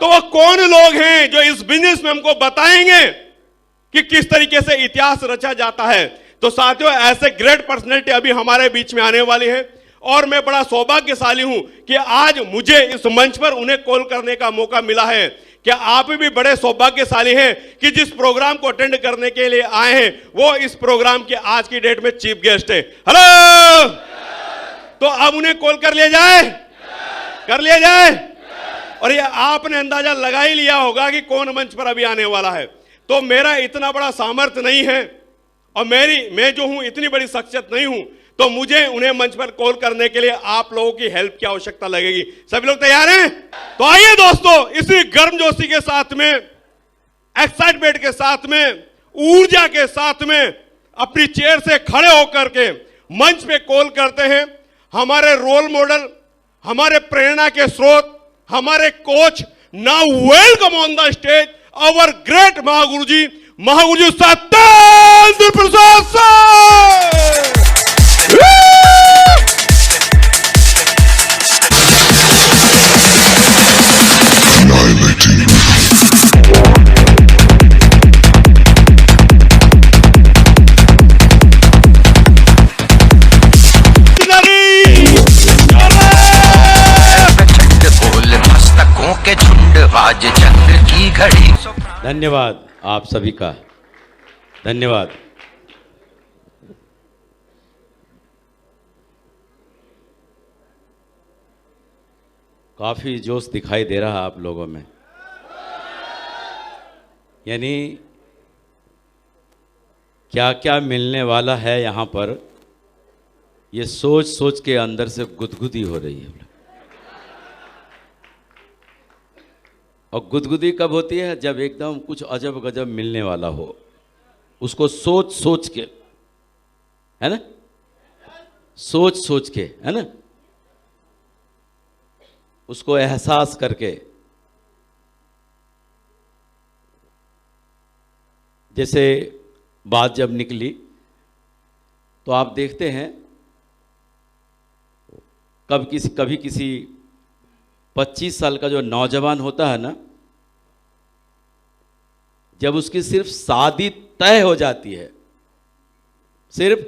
तो वो कौन लोग हैं जो इस बिजनेस में हमको बताएंगे कि किस तरीके से इतिहास रचा जाता है। तो साथियों, ऐसे ग्रेट पर्सनैलिटी अभी हमारे बीच में आने वाली है और मैं बड़ा सौभाग्यशाली हूं कि आज मुझे इस मंच पर उन्हें कॉल करने का मौका मिला है। क्या आप भी बड़े सौभाग्यशाली हैं कि जिस प्रोग्राम को अटेंड करने के लिए आए हैं वो इस प्रोग्राम के आज की डेट में चीफ गेस्ट है। हेलो, तो अब उन्हें कॉल कर लिया जाए, कर लिया जाए। और ये आपने अंदाजा लगा ही लिया होगा कि कौन मंच पर अभी आने वाला है। तो मेरा इतना बड़ा सामर्थ्य नहीं है और मैं जो हूं इतनी बड़ी शख्सियत नहीं हूं, तो मुझे उन्हें मंच पर कॉल करने के लिए आप लोगों की हेल्प की आवश्यकता लगेगी। सभी लोग तैयार हैं? तो आइए दोस्तों, इसी गर्मजोशी के साथ में, एक्साइटमेंट के साथ में, ऊर्जा के साथ में अपनी चेयर से खड़े होकर के मंच पे कॉल करते हैं हमारे रोल मॉडल, हमारे प्रेरणा के स्रोत, हमारे coach. Now welcome on the stage our great महागुरुजी, महागुरुजी सत्येंद्र प्रसाद सर। धन्यवाद आप सभी का, धन्यवाद। काफी जोश दिखाई दे रहा है आप लोगों में, यानी क्या क्या मिलने वाला है यहाँ पर, ये सोच सोच के अंदर से गुदगुदी हो रही है। और गुदगुदी कब होती है? जब एकदम कुछ अजब गजब मिलने वाला हो, उसको सोच सोच के, है ना, सोच सोच के, है ना, उसको एहसास करके। जैसे बात जब निकली तो आप देखते हैं कभी किसी 25 साल का जो नौजवान होता है ना, जब उसकी सिर्फ शादी तय हो जाती है, सिर्फ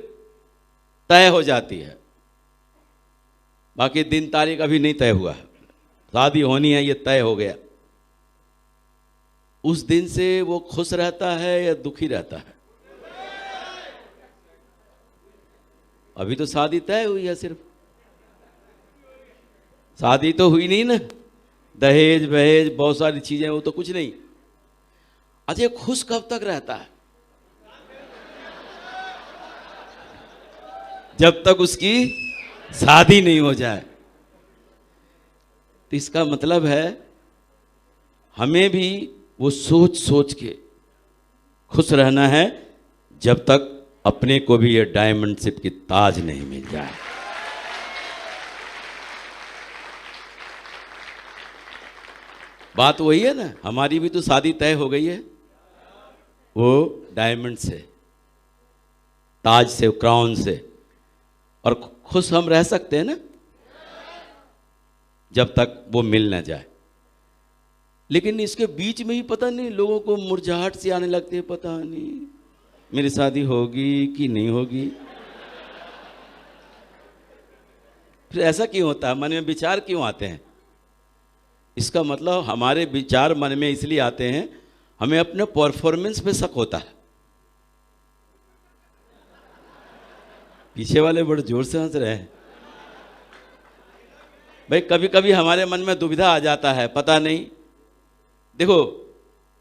तय हो जाती है, बाकी दिन तारीख अभी नहीं तय हुआ है, शादी होनी है ये तय हो गया, उस दिन से वो खुश रहता है या दुखी रहता है? अभी तो शादी तय हुई है, सिर्फ शादी तो हुई नहीं ना, दहेज बहेज बहुत सारी चीजें, वो तो कुछ नहीं। अच्छा, खुश कब तक रहता है? जब तक उसकी शादी नहीं हो जाए। तो इसका मतलब है हमें भी वो सोच सोच के खुश रहना है जब तक अपने को भी ये डायमंडशिप की ताज नहीं मिल जाए। बात वही है ना, हमारी भी तो शादी तय हो गई है, वो डायमंड से, ताज से, क्राउन से, और खुश हम रह सकते हैं ना जब तक वो मिल न जाए। लेकिन इसके बीच में ही पता नहीं लोगों को मुरझाहट सी आने लगती है, पता नहीं मेरी शादी होगी कि नहीं होगी। फिर ऐसा क्यों होता है? मन में विचार क्यों आते हैं? इसका मतलब हमारे विचार मन में इसलिए आते हैं, हमें अपने परफॉर्मेंस पे शक होता है। पीछे वाले बड़े जोर से हंस रहे हैं भाई। कभी कभी हमारे मन में दुविधा आ जाता है, पता नहीं। देखो,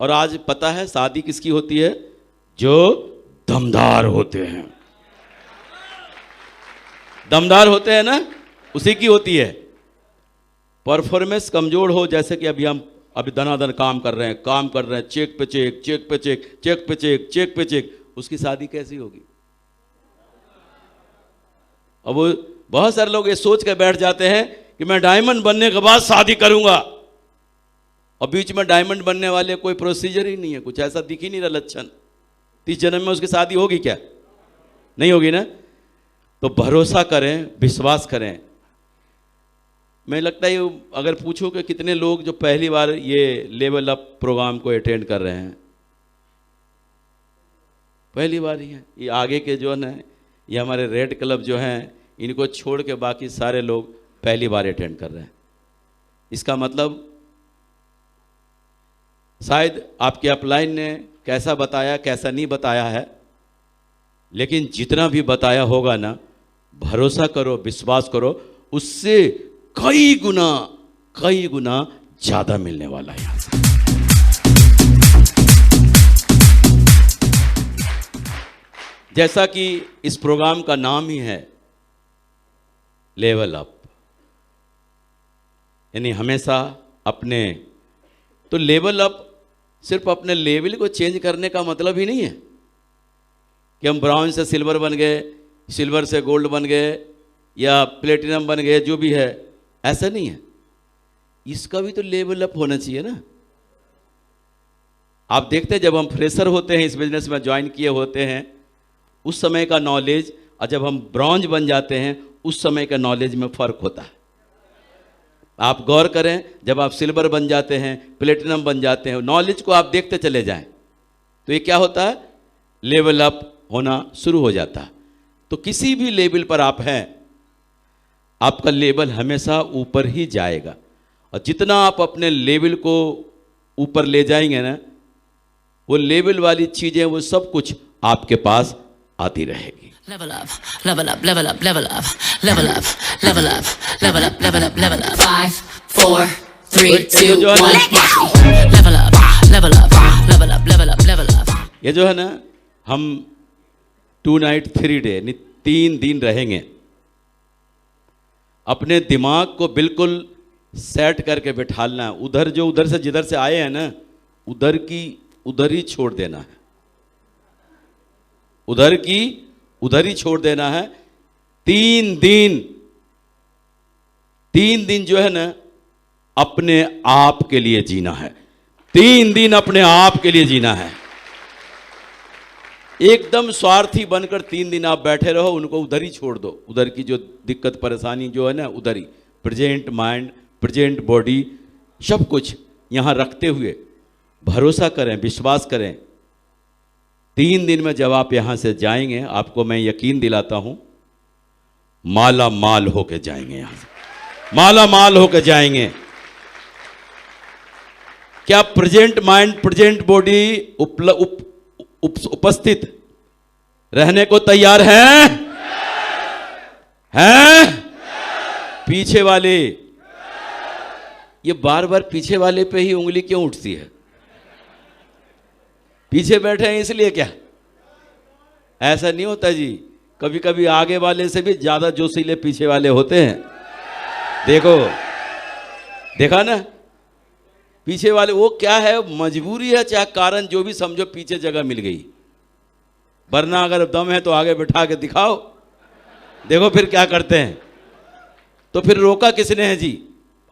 और आज पता है शादी किसकी होती है? जो दमदार होते हैं, दमदार होते हैं ना, उसी की होती है। परफॉर्मेंस कमजोर हो, जैसे कि अभी दनादन काम कर रहे हैं, चेक पे चेक, चेक पे चेक, चेक पे चेक, चेक पे चेक, उसकी शादी कैसी होगी? अब वो बहुत सारे लोग ये सोच के बैठ जाते हैं कि मैं डायमंड बनने के बाद शादी करूंगा, और बीच में डायमंड बनने वाले कोई प्रोसीजर ही नहीं है, कुछ ऐसा दिख ही नहीं रहा लक्षण। 30 जन्म में उसकी शादी होगी क्या? नहीं होगी ना। तो भरोसा करें, विश्वास करें। मैं लगता है अगर पूछो कि कितने लोग जो पहली बार ये लेवल अप प्रोग्राम को अटेंड कर रहे हैं, पहली बार ही है। ये आगे के जो है ना, ये हमारे रेड क्लब जो हैं, इनको छोड़ के बाकी सारे लोग पहली बार अटेंड कर रहे हैं। इसका मतलब शायद आपके अपलाइन ने कैसा बताया कैसा नहीं बताया है, लेकिन जितना भी बताया होगा ना, भरोसा करो, विश्वास करो, उससे कई गुना ज्यादा मिलने वाला है। जैसा कि इस प्रोग्राम का नाम ही है लेवल अप, यानी हमेशा अपने, तो लेवल अप सिर्फ अपने लेवल को चेंज करने का मतलब ही नहीं है कि हम ब्राउन से सिल्वर बन गए, सिल्वर से गोल्ड बन गए या प्लेटिनम बन गए, जो भी है, ऐसा नहीं है। इसका भी तो लेवल अप होना चाहिए ना। आप देखते हैं जब हम फ्रेशर होते हैं, इस बिजनेस में ज्वाइन किए होते हैं, उस समय का नॉलेज, और जब हम ब्रॉन्ज बन जाते हैं उस समय का नॉलेज में फ़र्क होता है। आप गौर करें, जब आप सिल्वर बन जाते हैं, प्लेटिनम बन जाते हैं, नॉलेज को आप देखते चले जाएं, तो ये क्या होता है, लेवल अप होना शुरू हो जाता है। तो किसी भी लेवल पर आप हैं, आपका लेवल हमेशा ऊपर ही जाएगा, और जितना आप अपने लेवल को ऊपर ले जाएंगे ना, वो लेवल वाली चीज़ें, वो सब कुछ आपके पास आती रहेगी। Level up, level up, level up, level up, level up, level up, level up, level up, level up. 5, 4, 3, 2, 1. Level up, level up, level up, level up, level up. ये जो है ना, हम 2 नाइट 3 डे यानी 3 दिन रहेंगे। अपने दिमाग को बिल्कुल सेट करके बिठालना है। उधर से जिधर से आए हैं ना, उधर ही छोड़ देना है, उधर ही छोड़ देना है। 3 दिन जो है ना, अपने आप के लिए जीना है। 3 दिन अपने आप के लिए जीना है। एकदम स्वार्थी बनकर 3 दिन आप बैठे रहो, उनको उधर ही छोड़ दो। उधर की जो दिक्कत परेशानी जो है ना, उधर ही प्रेजेंट माइंड, प्रेजेंट बॉडी, सब कुछ यहाँ रखते हुए भरोसा करें, विश्वास करें। 3 दिन में जब आप यहां से जाएंगे, आपको मैं यकीन दिलाता हूं, माला माल होके जाएंगे। यहां से माला माल होके जाएंगे। क्या प्रेजेंट माइंड, प्रेजेंट बॉडी उपस्थित रहने को तैयार हैं? पीछे वाले, ये बार बार पीछे वाले पे ही उंगली क्यों उठती है? पीछे बैठे हैं इसलिए क्या? ऐसा नहीं होता जी। कभी कभी आगे वाले से भी ज्यादा जोशीले पीछे वाले होते हैं। देखा ना, पीछे वाले, वो क्या है, मजबूरी है चाहे कारण जो भी समझो, पीछे जगह मिल गई। वरना अगर दम है तो आगे बिठा के दिखाओ, देखो फिर क्या करते हैं। तो फिर रोका किसने है जी?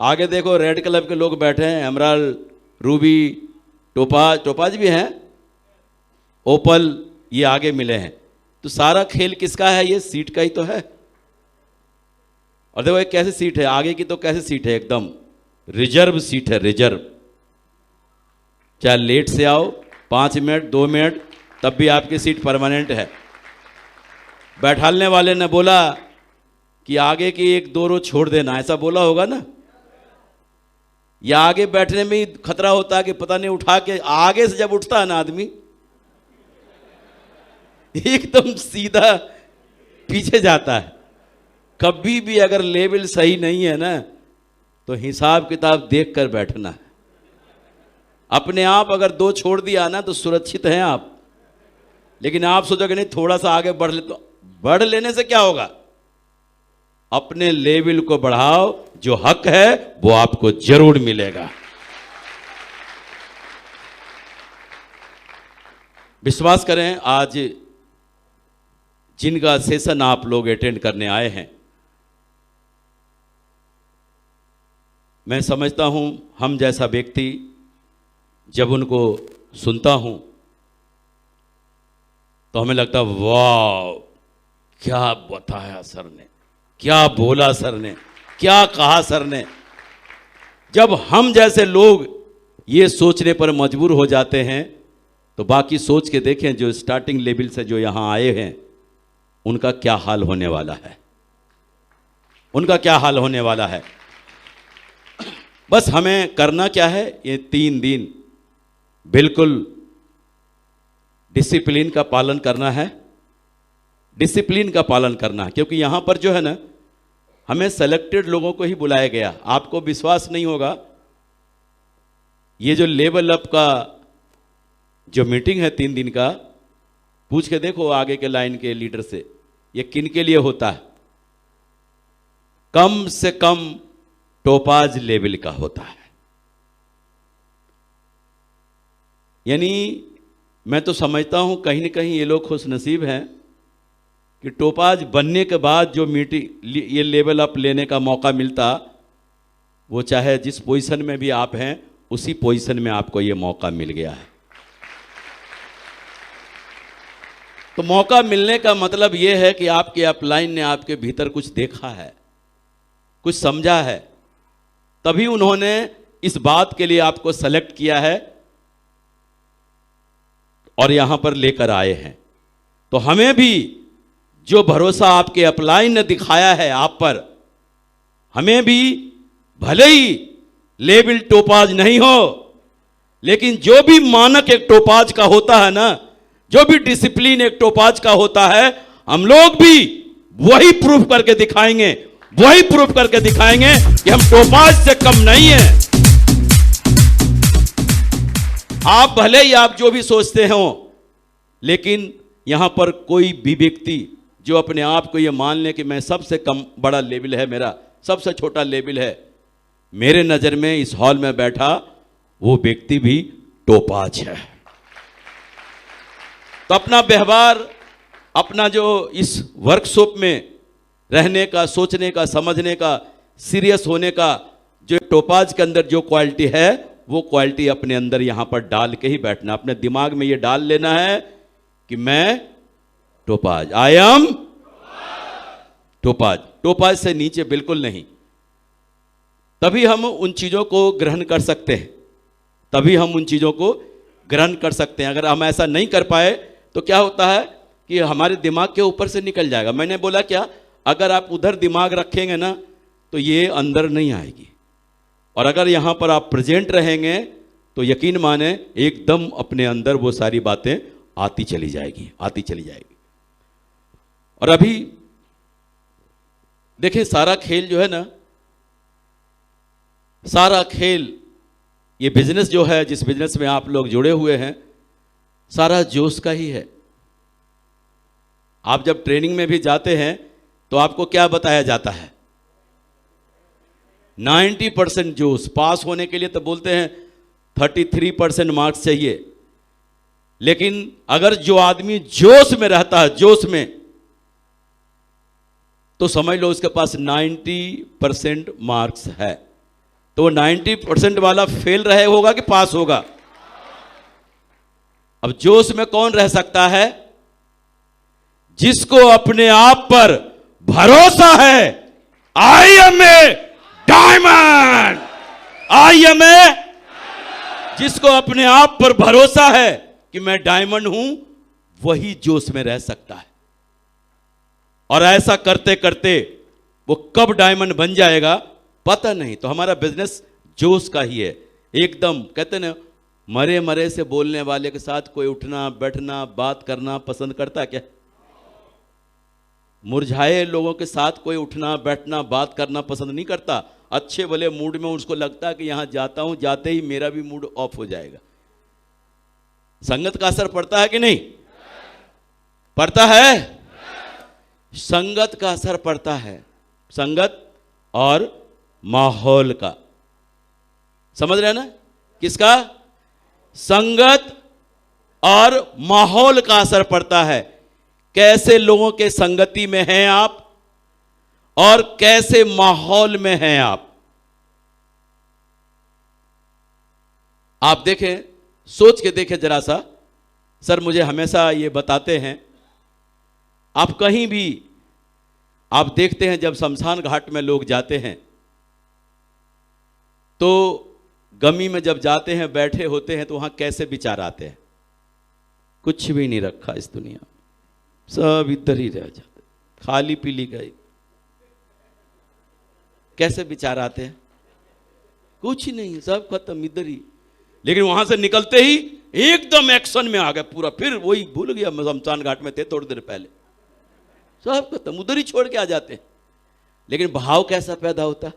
आगे देखो, रेड क्लब के लोग बैठे हैं, एमराल्ड, रूबी, टोपाज भी हैं, ओपल, ये आगे मिले हैं। तो सारा खेल किसका है? ये सीट का ही तो है। और देखो ये कैसी सीट है, आगे की तो कैसी सीट है, एकदम रिजर्व सीट है, रिजर्व। चाहे लेट से आओ, 5 मिनट 2 मिनट, तब भी आपकी सीट परमानेंट है। बैठालने वाले ने बोला कि आगे की 1-2 रो छोड़ देना, ऐसा बोला होगा ना। या आगे बैठने में ही खतरा होता है कि पता नहीं उठा के, आगे से जब उठता है ना आदमी, एकदम सीधा पीछे जाता है। कभी भी अगर लेवल सही नहीं है ना, तो हिसाब किताब देख कर बैठना है। अपने आप अगर 2 छोड़ दिया ना, तो सुरक्षित हैं आप। लेकिन आप सोचोगे नहीं, थोड़ा सा आगे बढ़ ले, तो बढ़ लेने से क्या होगा? अपने लेवल को बढ़ाओ, जो हक है वो आपको जरूर मिलेगा। विश्वास करें, आज जिनका सेशन आप लोग अटेंड करने आए हैं, मैं समझता हूं, हम जैसा व्यक्ति जब उनको सुनता हूं तो हमें लगता, वाह क्या बताया सर ने, क्या बोला सर ने, क्या कहा सर ने। जब हम जैसे लोग ये सोचने पर मजबूर हो जाते हैं तो बाकी सोच के देखें जो स्टार्टिंग लेवल से जो यहां आए हैं उनका क्या हाल होने वाला है, उनका क्या हाल होने वाला है। बस हमें करना क्या है, ये 3 दिन बिल्कुल डिसिप्लिन का पालन करना है, डिसिप्लिन का पालन करना है। क्योंकि यहां पर जो है ना, हमें सेलेक्टेड लोगों को ही बुलाया गया। आपको विश्वास नहीं होगा, ये जो लेवल अप का जो मीटिंग है 3 दिन का, पूछ के देखो आगे के लाइन के लीडर से, ये किन के लिए होता है। कम से कम टोपाज लेवल का होता है। यानी मैं तो समझता हूं कहीं ना कहीं ये लोग खुश नसीब हैं कि टोपाज बनने के बाद जो मीटिंग ये लेवल अप लेने का मौका मिलता, वो चाहे जिस पोजीशन में भी आप हैं उसी पोजीशन में आपको ये मौका मिल गया है। तो मौका मिलने का मतलब ये है कि आपके अपलाइन ने आपके भीतर कुछ देखा है, कुछ समझा है, तभी उन्होंने इस बात के लिए आपको सेलेक्ट किया है और यहां पर लेकर आए हैं। तो हमें भी जो भरोसा आपके अपलाइन ने दिखाया है आप पर, हमें भी भले ही लेवल टोपाज नहीं हो, लेकिन जो भी मानक एक टोपाज का होता है ना, जो भी डिसिप्लिन एक टोपाज का होता है, हम लोग भी वही प्रूफ करके दिखाएंगे, वही प्रूफ करके दिखाएंगे कि हम टोपाज से कम नहीं हैं। आप भले ही आप जो भी सोचते हो, लेकिन यहां पर कोई भी व्यक्ति जो अपने आप को यह मान ले कि मैं सबसे कम बड़ा लेवल है, मेरा सबसे छोटा लेवल है, मेरे नजर में इस हॉल में बैठा वो व्यक्ति भी टोपाज है। तो अपना व्यवहार, अपना जो इस वर्कशॉप में रहने का, सोचने का, समझने का, सीरियस होने का, जो टोपाज के अंदर जो क्वालिटी है, वो क्वालिटी अपने अंदर यहां पर डाल के ही बैठना। अपने दिमाग में ये डाल लेना है कि मैं topaz, I am topaz. Topaz से नीचे बिल्कुल नहीं। तभी हम उन चीजों को ग्रहण कर सकते हैं, तभी हम उन चीजों को ग्रहण कर सकते हैं। अगर हम ऐसा नहीं कर पाए तो क्या होता है कि हमारे दिमाग के ऊपर से निकल जाएगा। मैंने बोला क्या, अगर आप उधर दिमाग रखेंगे ना तो ये अंदर नहीं आएगी, और अगर यहां पर आप प्रेजेंट रहेंगे तो यकीन माने एकदम अपने अंदर वो सारी बातें आती चली जाएगी, आती चली जाएगी। और अभी देखिए सारा खेल जो है ना, सारा खेल, ये बिजनेस जो है, जिस बिजनेस में आप लोग जुड़े हुए हैं, सारा जोश का ही है। आप जब ट्रेनिंग में भी जाते हैं तो आपको क्या बताया जाता है, 90% जोश। पास होने के लिए तो बोलते हैं 33% मार्क्स चाहिए, लेकिन अगर जो आदमी जोश में रहता है, जोश में, तो समझ लो उसके पास 90% मार्क्स है। तो वो 90% वाला फेल रहे होगा कि पास होगा। अब जोश में कौन रह सकता है, जिसको अपने आप पर भरोसा है। I am a diamond, I am a, जिसको अपने आप पर भरोसा है कि मैं डायमंड हूं, वही जोश में रह सकता है। और ऐसा करते करते वो कब डायमंड बन जाएगा पता नहीं। तो हमारा बिजनेस जोश का ही है एकदम। कहते ना, मरे मरे से बोलने वाले के साथ कोई उठना बैठना बात करना पसंद करता क्या? मुरझाए लोगों के साथ कोई उठना बैठना बात करना पसंद नहीं करता। अच्छे भले मूड में उसको लगता है कि यहां जाता हूं, जाते ही मेरा भी मूड ऑफ हो जाएगा। संगत का असर पड़ता है कि नहीं पड़ता है? संगत का असर पड़ता है, संगत और माहौल का। समझ रहे हैं ना? किसका? संगत और माहौल का असर पड़ता है। कैसे लोगों के संगति में हैं आप और कैसे माहौल में हैं आप। आप देखें, सोच के देखें जरा सा। सर मुझे हमेशा ये बताते हैं, आप कहीं भी आप देखते हैं जब शमशान घाट में लोग जाते हैं तो गमी में जब जाते हैं, बैठे होते हैं, तो वहां कैसे विचार आते हैं? कुछ भी नहीं रखा इस दुनिया में, सब इधर ही रह जाते, खाली पीली गई। कैसे विचार आते हैं? कुछ नहीं, सब खत्म इधर ही। लेकिन वहां से निकलते ही एकदम एक्शन में आ गए पूरा, फिर वही भूल गया, शमशान घाट में थे थोड़ी देर पहले, सब खत्म, उधर ही छोड़ के आ जाते हैं। लेकिन भाव कैसा पैदा होता?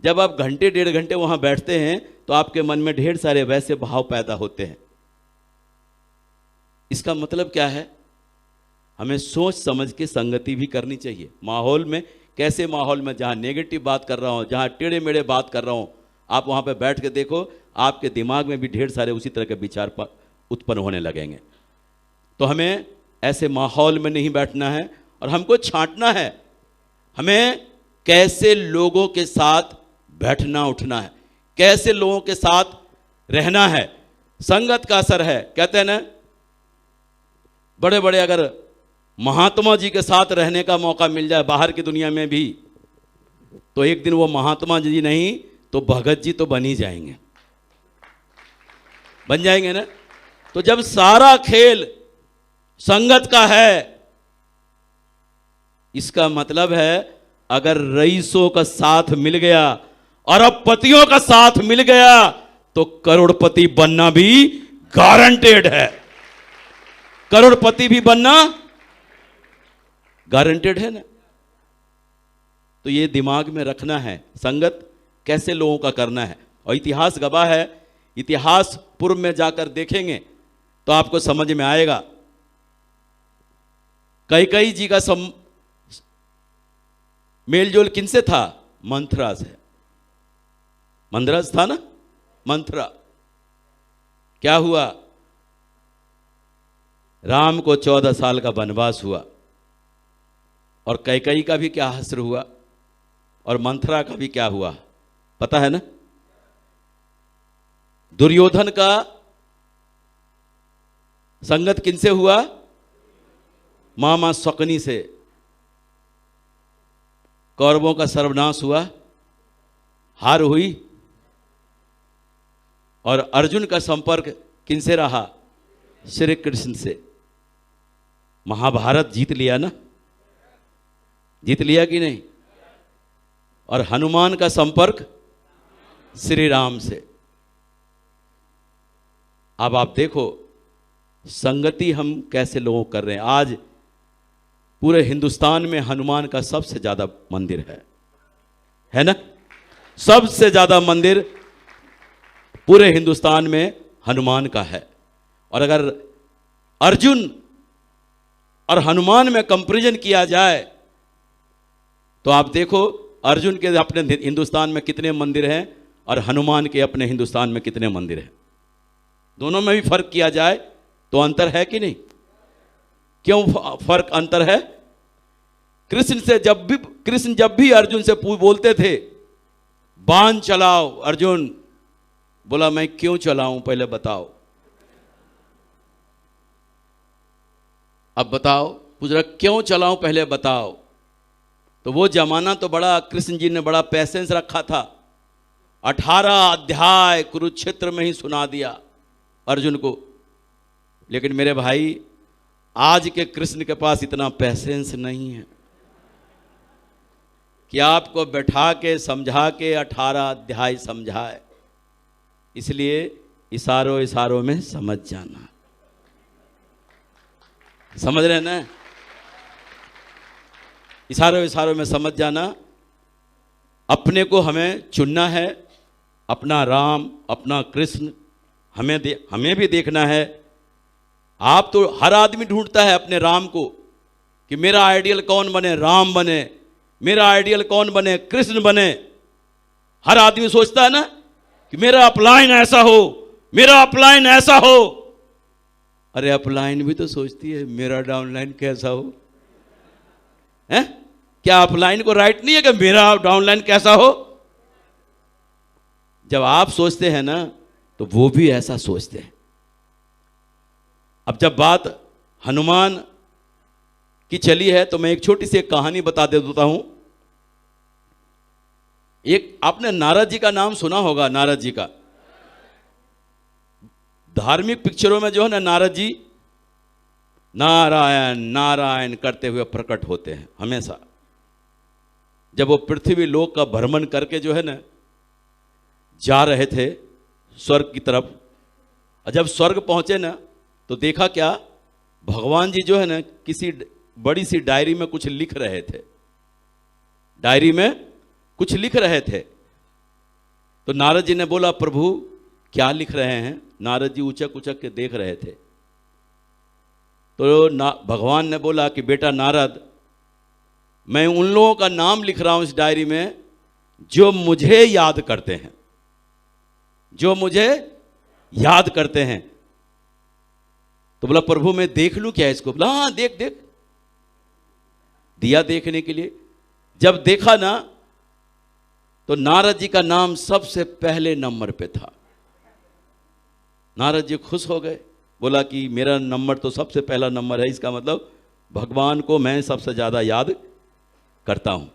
जब आप घंटे डेढ़ घंटे वहां बैठते हैं तो आपके मन में ढेर सारे वैसे भाव पैदा होते हैं। इसका मतलब क्या है? हमें सोच समझ के संगति भी करनी चाहिए। माहौल में, कैसे माहौल में, जहां नेगेटिव बात कर रहा हूं, जहां टेढ़े मेढ़े बात कर रहा हूं, आप वहां पे बैठ के देखो, आपके दिमाग में भी ढेर सारे उसी तरह के विचार उत्पन्न होने लगेंगे। तो हमें ऐसे माहौल में नहीं बैठना है और हमको छांटना है, हमें कैसे लोगों के साथ बैठना उठना है, कैसे लोगों के साथ रहना है। संगत का असर है। कहते हैं ना, बड़े बड़े अगर महात्मा जी के साथ रहने का मौका मिल जाए बाहर की दुनिया में भी, तो एक दिन वो महात्मा जी नहीं तो भगत जी तो बन ही जाएंगे, बन जाएंगे ना। तो जब सारा खेल संगत का है, इसका मतलब है अगर रईसों का साथ मिल गया, अरबपतियों का साथ मिल गया, तो करोड़पति बनना भी गारंटेड है। करोड़पति भी बनना गारंटेड है ना। तो ये दिमाग में रखना है, संगत कैसे लोगों का करना है। और इतिहास गवाह है, इतिहास पूर्व में जाकर देखेंगे तो आपको समझ में आएगा। कैकेयी जी का मेलजोल किनसे था? मंथरा से। मंदरस था ना, मंथरा। क्या हुआ? राम को 14 साल का वनवास हुआ, और कैकेयी का भी क्या हश्र हुआ, और मंथरा का भी क्या हुआ, पता है ना? दुर्योधन का संगत किनसे हुआ? मामा शकुनी से। कौरवों का सर्वनाश हुआ, हार हुई। और अर्जुन का संपर्क किनसे रहा? श्री कृष्ण से। महाभारत जीत लिया ना, जीत लिया कि नहीं? और हनुमान का संपर्क श्री राम से। अब आप देखो संगति हम कैसे लोगों कर रहे हैं। आज पूरे हिंदुस्तान में हनुमान का सबसे ज्यादा मंदिर है ना? सबसे ज्यादा मंदिर पूरे हिंदुस्तान में हनुमान का है। और अगर अर्जुन और हनुमान में कंपैरिजन किया जाए तो आप देखो अर्जुन के अपने हिंदुस्तान में कितने मंदिर हैं और हनुमान के अपने हिंदुस्तान में कितने मंदिर हैं। दोनों में भी फर्क किया जाए तो अंतर है कि नहीं? क्यों फर्क अंतर है? कृष्ण जब भी अर्जुन से बोलते थे बाण चलाओ, अर्जुन बोला मैं क्यों चलाऊं पहले बताओ। अब बताओ, पूछ रहा क्यों चलाऊं पहले बताओ। तो वो जमाना तो बड़ा, कृष्ण जी ने बड़ा पैसेंस रखा था। 18 अध्याय कुरुक्षेत्र में ही सुना दिया अर्जुन को। लेकिन मेरे भाई आज के कृष्ण के पास इतना पैसेंस नहीं है कि आपको बैठा के समझा के 18 अध्याय समझाए। इसलिए इशारों इशारों में समझ जाना। समझ रहे ना? इशारों इशारों में समझ जाना। अपने को हमें चुनना है, अपना राम अपना कृष्ण हमें भी देखना है। आप तो हर आदमी ढूंढता है अपने राम को कि मेरा आइडियल कौन बने, राम बने, मेरा आइडियल कौन बने, कृष्ण बने। हर आदमी सोचता है ना कि मेरा अपलाइन ऐसा हो, मेरा अपलाइन ऐसा हो। अरे अपलाइन भी तो सोचती है मेरा डाउनलाइन कैसा हो। हैं? क्या अपलाइन को राइट नहीं है कि मेरा डाउनलाइन कैसा हो? जब आप सोचते हैं ना तो वो भी ऐसा सोचते हैं। अब जब बात हनुमान की चली है तो मैं एक छोटी सी एक कहानी बता देता हूं। एक आपने नारद जी का नाम सुना होगा, नारद जी का। धार्मिक पिक्चरों में जो है ना, नारद जी नारायण नारायण करते हुए प्रकट होते हैं हमेशा। जब वो पृथ्वी लोक का भ्रमण करके जो है ना जा रहे थे स्वर्ग की तरफ, और जब स्वर्ग पहुंचे ना तो देखा क्या, भगवान जी जो है ना किसी बड़ी सी डायरी में कुछ लिख रहे थे, डायरी में कुछ लिख रहे थे। तो नारद जी ने बोला, प्रभु क्या लिख रहे हैं? नारद जी उचक उचक के देख रहे थे। तो भगवान ने बोला कि बेटा नारद, मैं उन लोगों का नाम लिख रहा हूं इस डायरी में जो मुझे याद करते हैं, जो मुझे याद करते हैं। तो बोला, प्रभु मैं देख लूं क्या इसको? बोला, हाँ देख देख। दिया देखने के लिए। जब देखा ना तो नारद जी का नाम सबसे पहले नंबर पे था। नारद जी खुश हो गए, बोला कि मेरा नंबर तो सबसे पहला नंबर है, इसका मतलब भगवान को मैं सबसे ज्यादा याद करता हूं।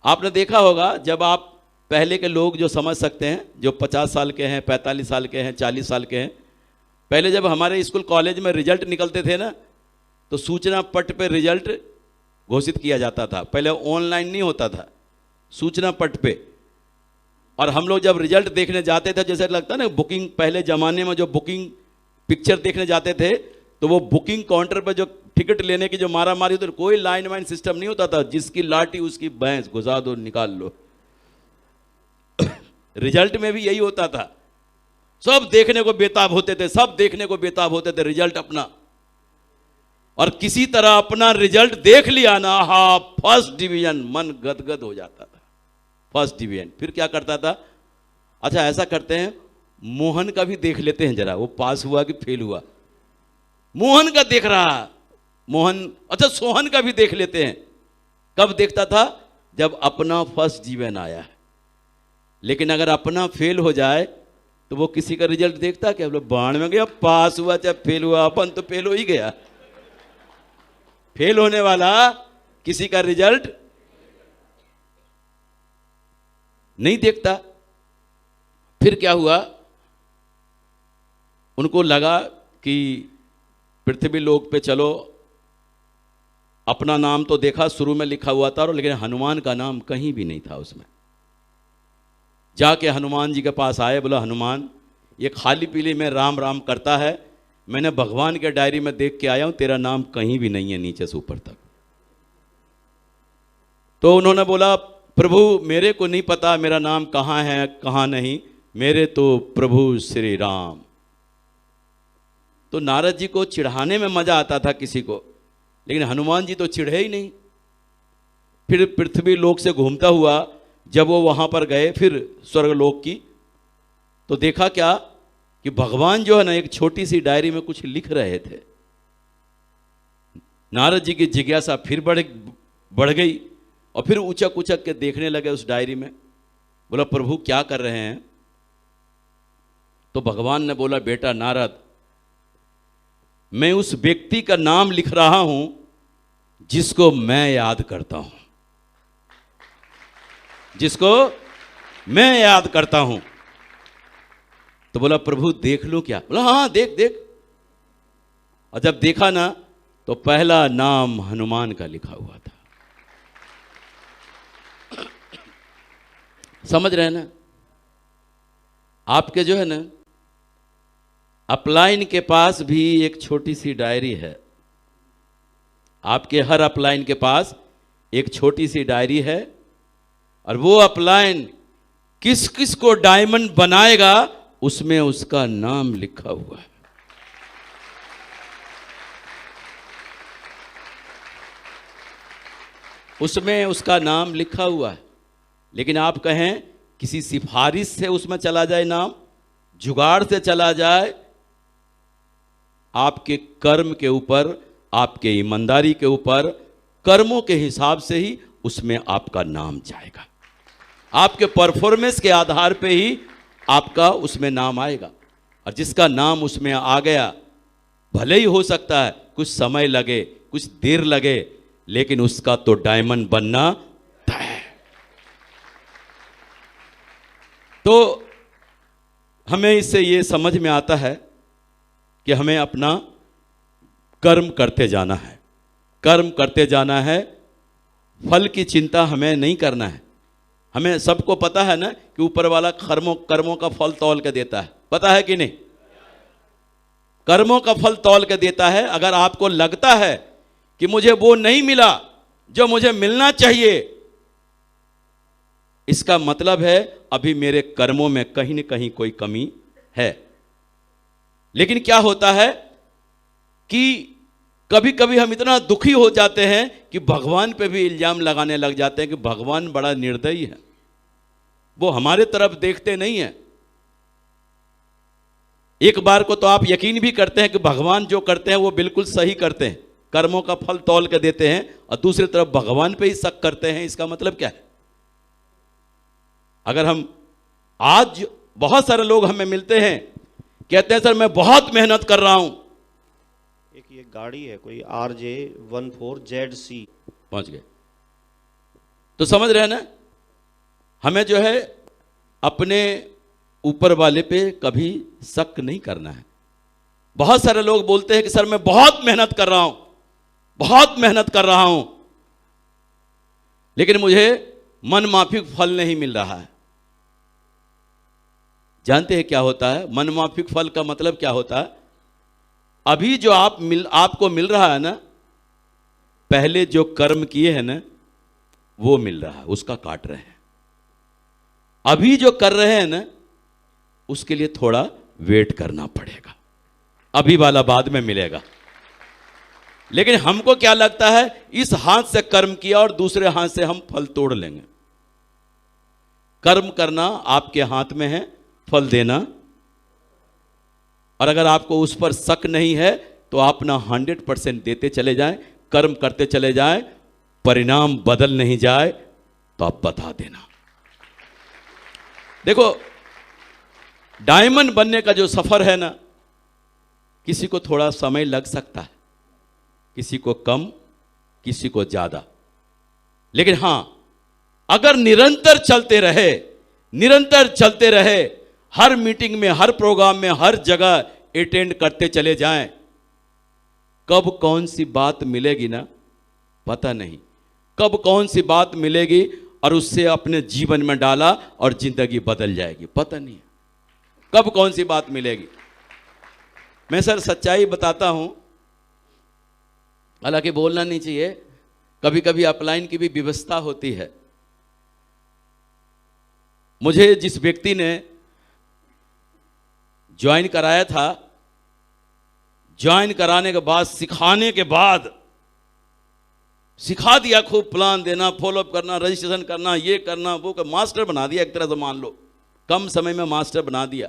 आपने देखा होगा, जब आप पहले के लोग जो समझ सकते हैं, जो 50 साल के हैं, 45 साल के हैं, 40 साल के हैं, पहले जब हमारे स्कूल कॉलेज में रिजल्ट निकलते थे ना तो सूचना पट पे रिजल्ट घोषित किया जाता था। पहले ऑनलाइन नहीं होता था, सूचना पट पे। और हम लोग जब रिजल्ट देखने जाते थे, जैसे लगता ना बुकिंग, पहले जमाने में जो बुकिंग पिक्चर देखने जाते थे तो वो बुकिंग काउंटर पर जो टिकट लेने की जो मारा मारी होती, कोई लाइन वाइन सिस्टम नहीं होता था, जिसकी लाठी उसकी भैंस, घुसा दो निकाल लो। रिजल्ट में भी यही होता था, सब देखने को बेताब होते थे, सब देखने को बेताब होते थे रिजल्ट अपना। और किसी तरह अपना रिजल्ट देख लिया ना, हा फर्स्ट डिवीजन, मन गदगद हो जाता था, फर्स्ट डिवीजन। फिर क्या करता था, अच्छा ऐसा करते हैं, मोहन का भी देख लेते हैं जरा, वो पास हुआ कि फेल हुआ। मोहन का देख रहा, मोहन, अच्छा सोहन का भी देख लेते हैं। कब देखता था? जब अपना फर्स्ट डिवीजन आया है। लेकिन अगर अपना फेल हो जाए तो वो किसी का रिजल्ट देखता क्या? बोले बाण में गया, पास हुआ चाहे फेल हुआ, अपन तो फेल हो ही गया। फेल होने वाला किसी का रिजल्ट नहीं देखता। फिर क्या हुआ, उनको लगा कि पृथ्वी लोक पे चलो, अपना नाम तो देखा शुरू में लिखा हुआ था, लेकिन हनुमान का नाम कहीं भी नहीं था उसमें। जाके हनुमान जी के पास आए, बोला हनुमान, ये खाली पीली में राम राम करता है, मैंने भगवान के डायरी में देख के आया हूं, तेरा नाम कहीं भी नहीं है नीचे से ऊपर तक। तो उन्होंने बोला, प्रभु मेरे को नहीं पता मेरा नाम कहाँ है कहाँ नहीं, मेरे तो प्रभु श्री राम। तो नारद जी को चिढ़ाने में मजा आता था किसी को, लेकिन हनुमान जी तो चिढ़े ही नहीं। फिर पृथ्वी लोक से घूमता हुआ जब वो वहां पर गए फिर स्वर्गलोक की, तो देखा क्या कि भगवान जो है ना एक छोटी सी डायरी में कुछ लिख रहे थे। नारद जी की जिज्ञासा फिर बढ़ गई और फिर उचक उचक के देखने लगे उस डायरी में। बोला, प्रभु क्या कर रहे हैं? तो भगवान ने बोला, बेटा नारद, मैं उस व्यक्ति का नाम लिख रहा हूं जिसको मैं याद करता हूं, जिसको मैं याद करता हूं। तो बोला, प्रभु देख लूं क्या? बोला, हाँ देख देख। और जब देखा ना तो पहला नाम हनुमान का लिखा हुआ था। समझ रहे हैं ना? आपके जो है ना अपलाइन के पास भी एक छोटी सी डायरी है। आपके हर अपलाइन के पास एक छोटी सी डायरी है, और वो अपलाइन किस किस को डायमंड बनाएगा उसमें उसका नाम लिखा हुआ है। उसमें उसका नाम लिखा हुआ है। लेकिन आप कहें किसी सिफारिश से उसमें चला जाए नाम, जुगाड़ से चला जाए, आपके कर्म के ऊपर, आपके ईमानदारी के ऊपर, कर्मों के हिसाब से ही उसमें आपका नाम जाएगा। आपके परफॉर्मेंस के आधार पे ही आपका उसमें नाम आएगा। और जिसका नाम उसमें आ गया, भले ही हो सकता है कुछ समय लगे, कुछ देर लगे, लेकिन उसका तो डायमंड बनना तय है। तो हमें इससे ये समझ में आता है कि हमें अपना कर्म करते जाना है, कर्म करते जाना है, फल की चिंता हमें नहीं करना है। हमें सबको पता है ना कि ऊपर वाला कर्मों का फल तौल के देता है, पता है कि नहीं? कर्मों का फल तौल के देता है। अगर आपको लगता है कि मुझे वो नहीं मिला जो मुझे मिलना चाहिए, इसका मतलब है अभी मेरे कर्मों में कहीं न कहीं कोई कमी है। लेकिन क्या होता है कि कभी कभी हम इतना दुखी हो जाते हैं कि भगवान पे भी इल्जाम लगाने लग जाते हैं कि भगवान बड़ा निर्दयी है, वो हमारे तरफ देखते नहीं है। एक बार को तो आप यकीन भी करते हैं कि भगवान जो करते हैं वो बिल्कुल सही करते हैं, कर्मों का फल तौल के देते हैं, और दूसरी तरफ भगवान पे ही शक करते हैं। इसका मतलब क्या है? अगर हम आज बहुत सारे लोग हमें मिलते हैं, कहते हैं सर मैं बहुत मेहनत कर रहा हूं। एक ये गाड़ी है कोई RJ14ZC, पहुंच गए। तो समझ रहे हैं ना, हमें जो है अपने ऊपर वाले पे कभी शक नहीं करना है। बहुत सारे लोग बोलते हैं कि सर मैं बहुत मेहनत कर रहा हूं, बहुत मेहनत कर रहा हूं, लेकिन मुझे मन माफिक फल नहीं मिल रहा है। जानते हैं क्या होता है मन माफिक फल का मतलब? क्या होता है? अभी जो आपको मिल रहा है ना, पहले जो कर्म किए हैं ना वो मिल रहा है, उसका काट रहे हैं। अभी जो कर रहे हैं ना उसके लिए थोड़ा वेट करना पड़ेगा, अभी वाला बाद में मिलेगा। लेकिन हमको क्या लगता है, इस हाथ से कर्म किया और दूसरे हाथ से हम फल तोड़ लेंगे। कर्म करना आपके हाथ में है, फल देना। और अगर आपको उस पर शक नहीं है तो आप ना 100% देते चले जाएं, कर्म करते चले जाएं, परिणाम बदल नहीं जाए तो आप बता देना। देखो, डायमंड बनने का जो सफर है ना, किसी को थोड़ा समय लग सकता है, किसी को कम, किसी को ज्यादा। लेकिन हां, अगर निरंतर चलते रहे, निरंतर चलते रहे, हर मीटिंग में, हर प्रोग्राम में, हर जगह अटेंड करते चले जाएं, कब कौन सी बात मिलेगी ना पता नहीं, कब कौन सी बात मिलेगी और उससे अपने जीवन में डाला और जिंदगी बदल जाएगी, पता नहीं कब कौन सी बात मिलेगी। मैं सर सच्चाई बताता हूं, हालांकि बोलना नहीं चाहिए, कभी कभी अपलाइन की भी व्यवस्था होती है। मुझे जिस व्यक्ति ने ज्वाइन कराया था, ज्वाइन कराने के बाद, सिखाने के बाद, सिखा दिया, खूब प्लान देना, फॉलोअप करना, रजिस्ट्रेशन करना, ये करना, वो कर, मास्टर बना दिया एक तरह से, मान लो कम समय में मास्टर बना दिया।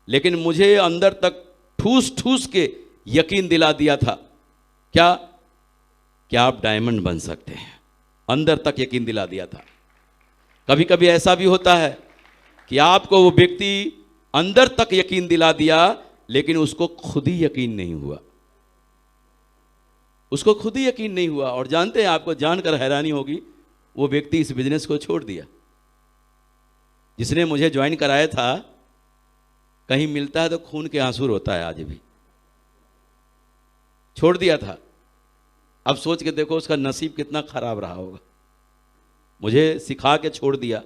लेकिन मुझे अंदर तक ठूस ठूस के यकीन दिला दिया था क्या कि आप डायमंड बन सकते हैं, अंदर तक यकीन दिला दिया था। कभी कभी ऐसा भी होता है कि आपको वो व्यक्ति अंदर तक यकीन दिला दिया, लेकिन उसको खुद ही यकीन नहीं हुआ, उसको खुद ही यकीन नहीं हुआ। और जानते हैं, आपको जानकर हैरानी होगी, वो व्यक्ति इस बिजनेस को छोड़ दिया। जिसने मुझे ज्वाइन कराया था, कहीं मिलता है तो खून के आंसू रोता है आज भी, छोड़ दिया था। अब सोच के देखो उसका नसीब कितना खराब रहा होगा, मुझे सिखा के छोड़ दिया।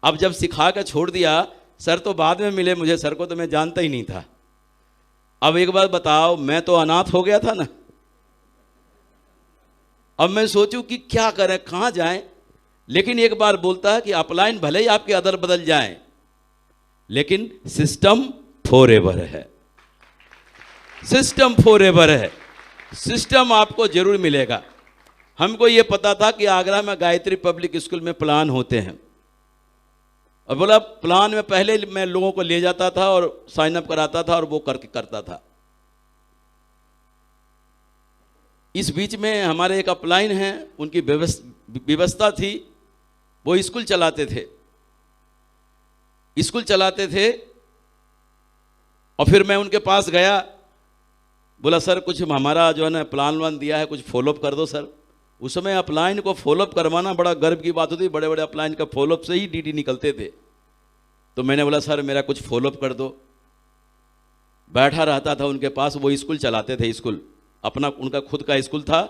अब जब सिखा के छोड़ दिया, सर तो बाद में मिले मुझे, सर को तो मैं जानता ही नहीं था। अब एक बात बताओ, मैं तो अनाथ हो गया था ना। अब मैं सोचूं कि क्या करें, कहां जाएं। लेकिन एक बार बोलता है कि अपलाइन भले ही आपके अदर बदल जाएं, लेकिन सिस्टम फॉरएवर है, सिस्टम फॉरएवर है, सिस्टम आपको जरूर मिलेगा। हमको ये पता था कि आगरा में गायत्री पब्लिक स्कूल में प्लान होते हैं, और बोला प्लान में पहले मैं लोगों को ले जाता था और साइन अप कराता था और वो करता था। इस बीच में हमारे एक अपलाइन हैं, उनकी व्यवस्था थी, वो स्कूल चलाते थे, स्कूल चलाते थे। और फिर मैं उनके पास गया, बोला सर कुछ हमारा जो है ना प्लान वान दिया है, कुछ फॉलोअप कर दो सर। उस समय अपलाइन को फॉलोअप करवाना बड़ा गर्व की बात होती, बड़े बड़े अपलाइन का फॉलोअप से ही डीडी निकलते थे। तो मैंने बोला सर मेरा कुछ फॉलोअप कर दो। बैठा रहता था उनके पास, वो स्कूल चलाते थे, स्कूल अपना उनका खुद का स्कूल था,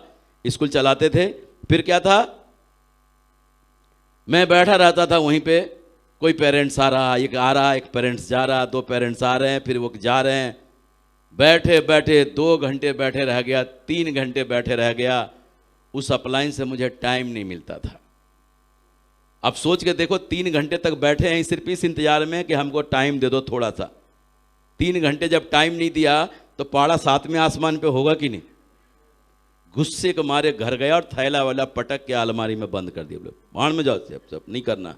स्कूल चलाते थे। फिर क्या था, मैं बैठा रहता था वहीं पे, कोई पेरेंट्स आ रहा, एक आ रहा, एक पेरेंट्स जा रहा, दो पेरेंट्स आ रहे हैं, फिर वो जा रहे हैं। बैठे बैठे 2 घंटे बैठे रह गया, 3 घंटे बैठे रह गया। उस अपलाइन से मुझे टाइम नहीं मिलता था। अब सोच के देखो, 3 घंटे तक बैठे हैं सिर्फ इस इंतजार में कि हमको टाइम दे दो थोड़ा सा। 3 घंटे जब टाइम नहीं दिया तो पाड़ा 7वें आसमान पे होगा कि नहीं। गुस्से के मारे घर गया और थैला वाला पटक के अलमारी में बंद कर दिया। बोले भाड़ में जाओ, सब नहीं करना।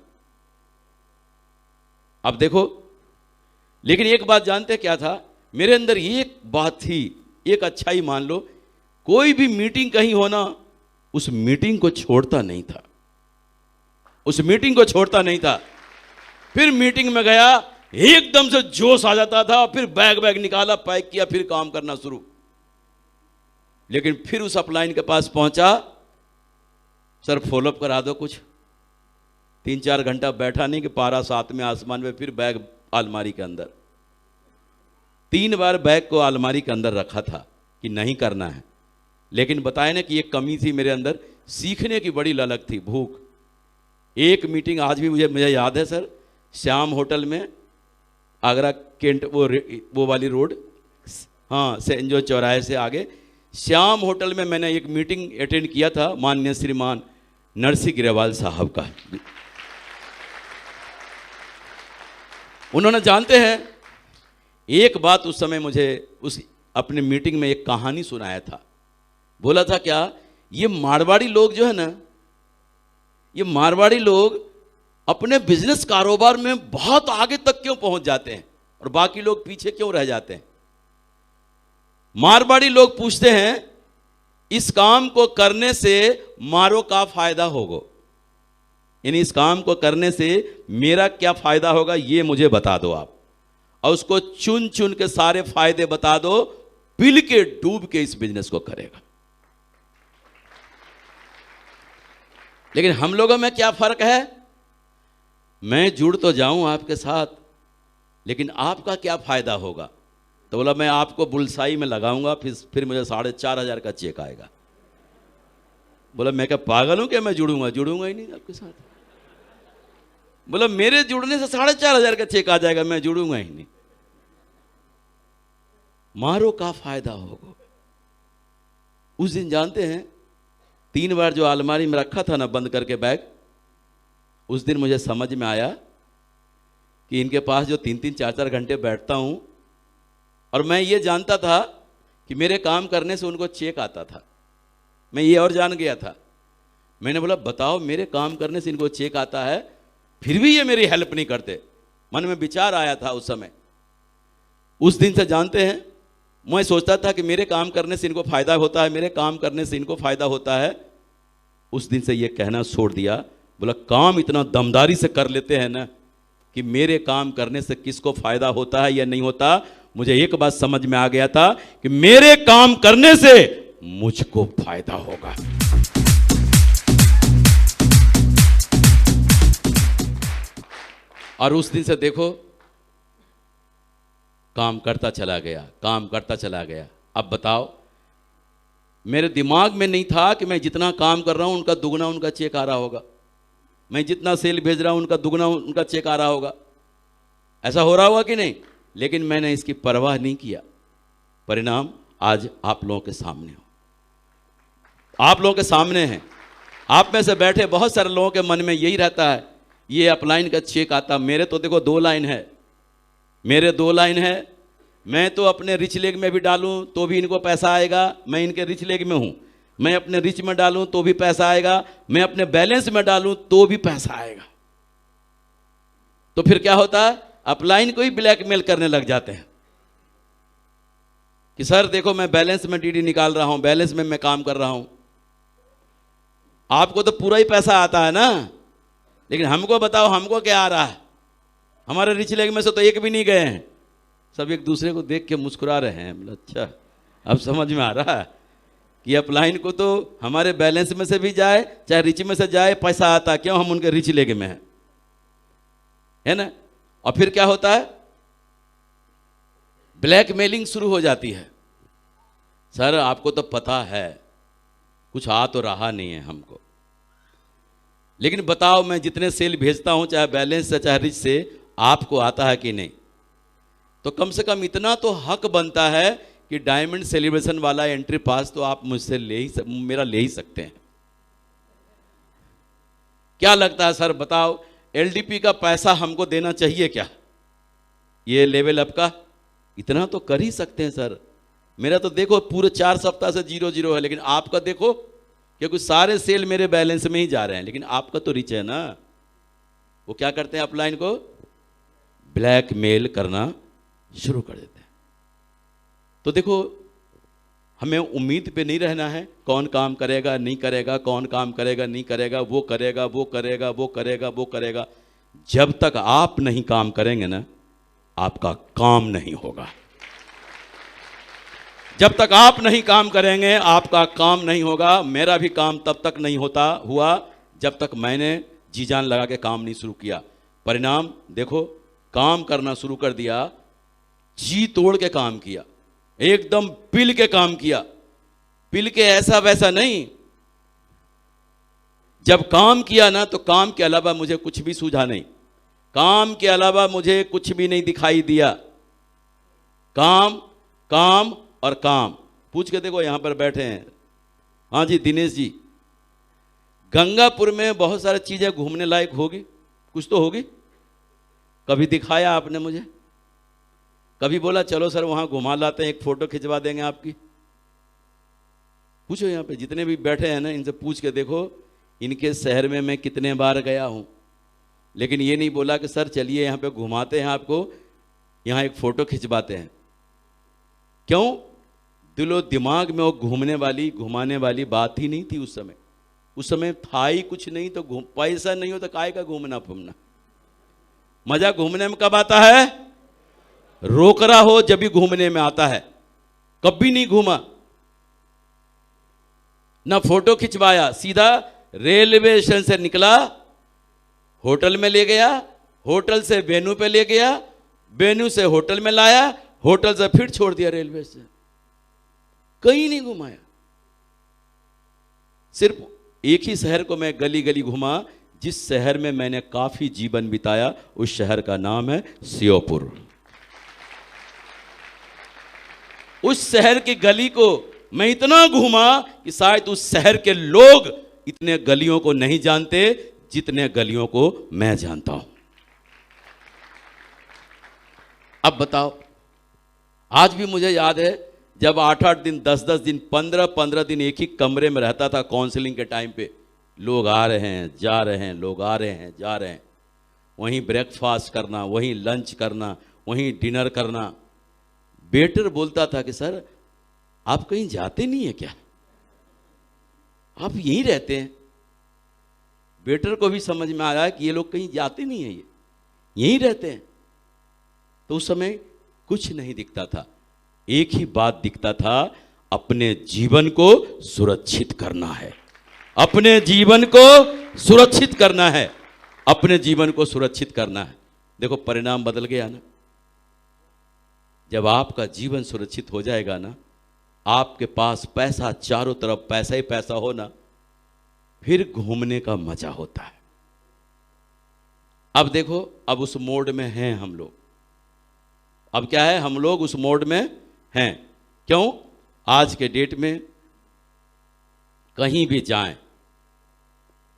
अब देखो, लेकिन एक बात जानते क्या था मेरे अंदर, एक बात थी, एक अच्छाई मान लो, कोई भी मीटिंग कहीं होना, उस मीटिंग को छोड़ता नहीं था, उस मीटिंग को छोड़ता नहीं था। फिर मीटिंग में गया, एकदम से जोश आ जाता था, फिर बैग निकाला, पैक किया, फिर काम करना शुरू। लेकिन फिर उस अपलाइन के पास पहुंचा, सर फॉलोअप करा दो कुछ। 3-4 घंटा बैठा नहीं कि पारा 7वें आसमान में, फिर बैग अलमारी के अंदर। 3 बार बैग को अलमारी के अंदर रखा था कि नहीं करना है। लेकिन बताए ना कि एक कमी थी मेरे अंदर, सीखने की बड़ी ललक थी, भूख। एक मीटिंग आज भी मुझे याद है सर, श्याम होटल में, आगरा केंट, वो वाली रोड, हाँ सेंट जॉर्ज चौराहे से आगे श्याम होटल में मैंने एक मीटिंग अटेंड किया था माननीय श्रीमान नरसिंह ग्रेवाल साहब का। उन्होंने, जानते हैं, एक बात उस समय मुझे उस अपने मीटिंग में एक कहानी सुनाया था। बोला था क्या, ये मारवाड़ी लोग जो है ना, ये मारवाड़ी लोग अपने बिजनेस कारोबार में बहुत आगे तक क्यों पहुंच जाते हैं और बाकी लोग पीछे क्यों रह जाते हैं। मारवाड़ी लोग पूछते हैं, इस काम को करने से मारो का फायदा होगा, यानी इस काम को करने से मेरा क्या फायदा होगा ये मुझे बता दो आप, और उसको चुन चुन के सारे फायदे बता दो, बिल के डूब के इस बिजनेस को करेगा। लेकिन हम लोगों में क्या फर्क है, मैं जुड़ तो जाऊं आपके साथ, लेकिन आपका क्या फायदा होगा। तो बोला मैं आपको बुलसाई में लगाऊंगा, फिर मुझे 4,500 का चेक आएगा। बोला मैं क्या पागल हूं क्या, मैं जुड़ूंगा ही नहीं आपके साथ। बोला मेरे जुड़ने से 4,500 का चेक आ जाएगा, मैं जुड़ूंगा ही नहीं। मारो का फायदा होगा। उस दिन जानते हैं 3 बार जो अलमारी में रखा था ना बंद करके बैग, उस दिन मुझे समझ में आया कि इनके पास जो 3-3 4-4 घंटे बैठता हूं, और मैं ये जानता था कि मेरे काम करने से उनको चेक आता था, मैं ये और जान गया था। मैंने बोला बताओ, मेरे काम करने से इनको चेक आता है, फिर भी ये मेरी हेल्प नहीं करते। मन में विचार आया था उस समय। उस दिन से जानते हैं, मैं सोचता था कि मेरे काम करने से इनको फायदा होता है, मेरे काम करने से इनको फायदा होता है। उस दिन से ये कहना छोड़ दिया। बोला काम इतना दमदारी से कर लेते हैं ना कि मेरे काम करने से किसको फायदा होता है या नहीं होता। मुझे एक बात समझ में आ गया था कि मेरे काम करने से मुझको फायदा होगा। और उस दिन से देखो काम करता चला गया, काम करता चला गया। अब बताओ, मेरे दिमाग में नहीं था कि मैं जितना काम कर रहा हूं उनका दुगना उनका चेक आ रहा होगा, मैं जितना सेल भेज रहा हूं उनका दुगना उनका चेक आ रहा होगा। ऐसा हो रहा होगा कि नहीं? लेकिन मैंने इसकी परवाह नहीं किया। परिणाम आज आप लोगों के सामने हो, आप लोगों के सामने हैं। आप में से बैठे बहुत सारे लोगों के मन में यही रहता है, ये अपलाइन का चेक आता। मेरे तो देखो 2 लाइन है, मेरे 2 लाइन है। मैं तो अपने रिच लेग में भी डालूं तो भी इनको पैसा आएगा, मैं इनके रिच लेग में हूं। मैं अपने रिच में डालूं तो भी पैसा आएगा, मैं अपने बैलेंस में डालूं तो भी पैसा आएगा। तो फिर क्या होता है, अपलाइन को ही ब्लैकमेल करने लग जाते हैं कि सर देखो मैं बैलेंस में डीडी निकाल रहा हूं, बैलेंस में मैं काम कर रहा हूं। आपको तो पूरा ही पैसा आता है ना, लेकिन हमको बताओ हमको क्या आ रहा है। हमारे रिच लेग में से तो एक भी नहीं गए हैं। सब एक दूसरे को देख के मुस्कुरा रहे हैं। अच्छा अब समझ में आ रहा है। कि अपलाइन को तो हमारे बैलेंस में से भी जाए चाहे रिच में से जाए पैसा आता, क्यों हम उनके रिच लेके में है ना। और फिर क्या होता है, ब्लैकमेलिंग शुरू हो जाती है। सर आपको तो पता है कुछ आ तो रहा नहीं है हमको, लेकिन बताओ मैं जितने सेल भेजता हूं चाहे बैलेंस से चाहे रिच से, आपको आता है कि नहीं। तो कम से कम इतना तो हक बनता है कि डायमंड सेलिब्रेशन वाला एंट्री पास तो आप मुझसे मेरा ले ही सकते हैं। क्या लगता है सर, बताओ एलडीपी का पैसा हमको देना चाहिए क्या, ये लेवल अप का इतना तो कर ही सकते हैं सर। मेरा तो देखो पूरे 4 सप्ताह से 0-0 है, लेकिन आपका देखो क्योंकि सारे सेल मेरे बैलेंस में ही जा रहे हैं, लेकिन आपका तो रिच है ना। वो क्या करते हैं, अपलाइन को ब्लैकमेल करना शुरू कर देते हैं। तो देखो हमें उम्मीद पे नहीं रहना है कौन काम करेगा नहीं करेगा, कौन काम करेगा नहीं करेगा, वो करेगा वो करेगा वो करेगा वो करेगा। जब तक आप नहीं काम करेंगे ना, आपका काम नहीं होगा। जब तक आप नहीं काम करेंगे आपका काम नहीं होगा। मेरा भी काम तब तक नहीं हुआ जब तक मैंने जी जान लगा के काम नहीं शुरू किया। परिणाम देखो, काम करना शुरू कर दिया, जी तोड़ के काम किया, एकदम पिल के काम किया, पिल के ऐसा वैसा नहीं। जब काम किया ना तो काम के अलावा मुझे कुछ भी सूझा नहीं, काम के अलावा मुझे कुछ भी नहीं दिखाई दिया। काम काम और काम। पूछ के देखो, यहां पर बैठे हैं, हाँ जी दिनेश जी, गंगापुर में बहुत सारी चीजें घूमने लायक होगी, कुछ तो होगी। कभी दिखाया आपने मुझे, कभी बोला चलो सर वहां घुमा लाते हैं, एक फोटो खिंचवा देंगे आपकी। पूछो यहां पे जितने भी बैठे हैं ना, इनसे पूछ के देखो इनके शहर में मैं कितने बार गया हूं, लेकिन ये नहीं बोला कि सर चलिए यहां पे घुमाते हैं आपको, यहां एक फोटो खिंचवाते हैं। क्यों? दिलो दिमाग में वो घुमाने वाली बात ही नहीं थी उस समय। उस समय था ही कुछ नहीं, तो पैसा नहीं हो तो काय का घूमना फिरना। मजा घूमने में कब आता है? रोकरा हो जब भी घूमने में आता है। कभी नहीं घूमा, ना फोटो खिंचवाया, सीधा रेलवे स्टेशन से निकला, होटल में ले गया, होटल से वेन्यू पे ले गया, वेन्यू से होटल में लाया, होटल से फिर छोड़ दिया रेलवे स्टेशन। कहीं नहीं घुमाया। सिर्फ एक ही शहर को मैं गली गली घुमा, जिस शहर में मैंने काफी जीवन बिताया, उस शहर का नाम है श्योपुर। उस शहर की गली को मैं इतना घूमा कि शायद उस शहर के लोग इतने गलियों को नहीं जानते जितने गलियों को मैं जानता हूं। अब बताओ, आज भी मुझे याद है जब 8-8 दिन 10-10 दिन 15-15 दिन एक ही कमरे में रहता था काउंसलिंग के टाइम पे। लोग आ रहे हैं जा रहे हैं, लोग आ रहे हैं जा रहे हैं, वहीं ब्रेकफास्ट करना, वहीं लंच करना, वहीं डिनर करना। वेटर बोलता था कि सर आप कहीं जाते नहीं है क्या, आप यहीं रहते हैं। वेटर को भी समझ में आया कि ये लोग कहीं जाते नहीं है, ये यहीं रहते हैं। तो उस समय कुछ नहीं दिखता था, एक ही बात दिखता था, अपने जीवन को सुरक्षित करना है, अपने जीवन को सुरक्षित करना है, अपने जीवन को सुरक्षित करना है। देखो परिणाम बदल गया ना। जब आपका जीवन सुरक्षित हो जाएगा ना, आपके पास पैसा, चारों तरफ पैसा ही पैसा हो ना, फिर घूमने का मजा होता है। अब देखो, अब उस मोड में हैं हम लोग। अब क्या है, हम लोग उस मोड में हैं। क्यों? आज के डेट में कहीं भी जाएं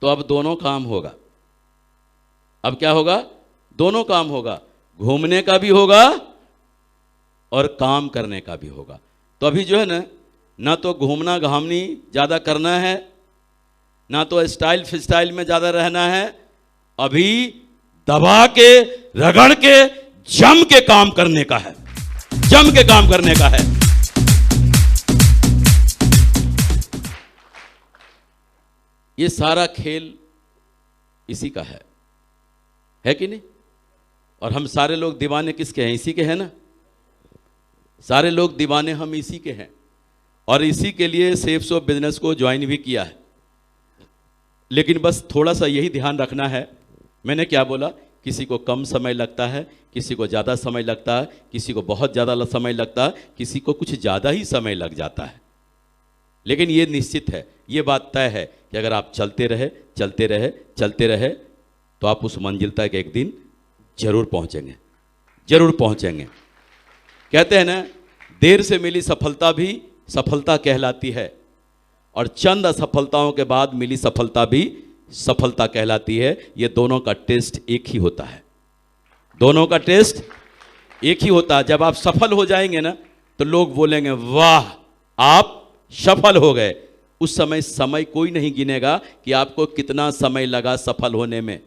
तो अब दोनों काम होगा। अब क्या होगा? दोनों काम होगा, घूमने का भी होगा और काम करने का भी होगा। तो अभी जो है ना तो घूमना घामनी ज़्यादा करना है, ना तो स्टाइल फिस्टाइल में ज़्यादा रहना है। अभी दबा के, रगड़ के, जम के काम करने का है, जम के काम करने का है। ये सारा खेल इसी का है कि नहीं? और हम सारे लोग दीवाने किसके हैं? इसी के हैं ना। सारे लोग दीवाने हम इसी के हैं। और इसी के लिए सेफ्स ऑफ बिजनेस को ज्वाइन भी किया है। लेकिन बस थोड़ा सा यही ध्यान रखना है, मैंने क्या बोला, किसी को कम समय लगता है, किसी को ज़्यादा समय लगता है, किसी को बहुत ज़्यादा समय लगता है, किसी को कुछ ज़्यादा ही समय लग जाता है। लेकिन ये निश्चित है, ये बात तय है कि अगर आप चलते रहे चलते रहे चलते रहे तो आप उस मंजिल तक एक दिन जरूर पहुंचेंगे, जरूर पहुंचेंगे। कहते हैं ना, देर से मिली सफलता भी सफलता कहलाती है, और चंद असफलताओं के बाद मिली सफलता भी सफलता कहलाती है। ये दोनों का टेस्ट एक ही होता है, दोनों का टेस्ट एक ही होता है। जब आप सफल हो जाएंगे ना तो लोग बोलेंगे वाह आप सफल हो गए। उस समय समय कोई नहीं गिनेगा कि आपको कितना समय लगा सफल होने में।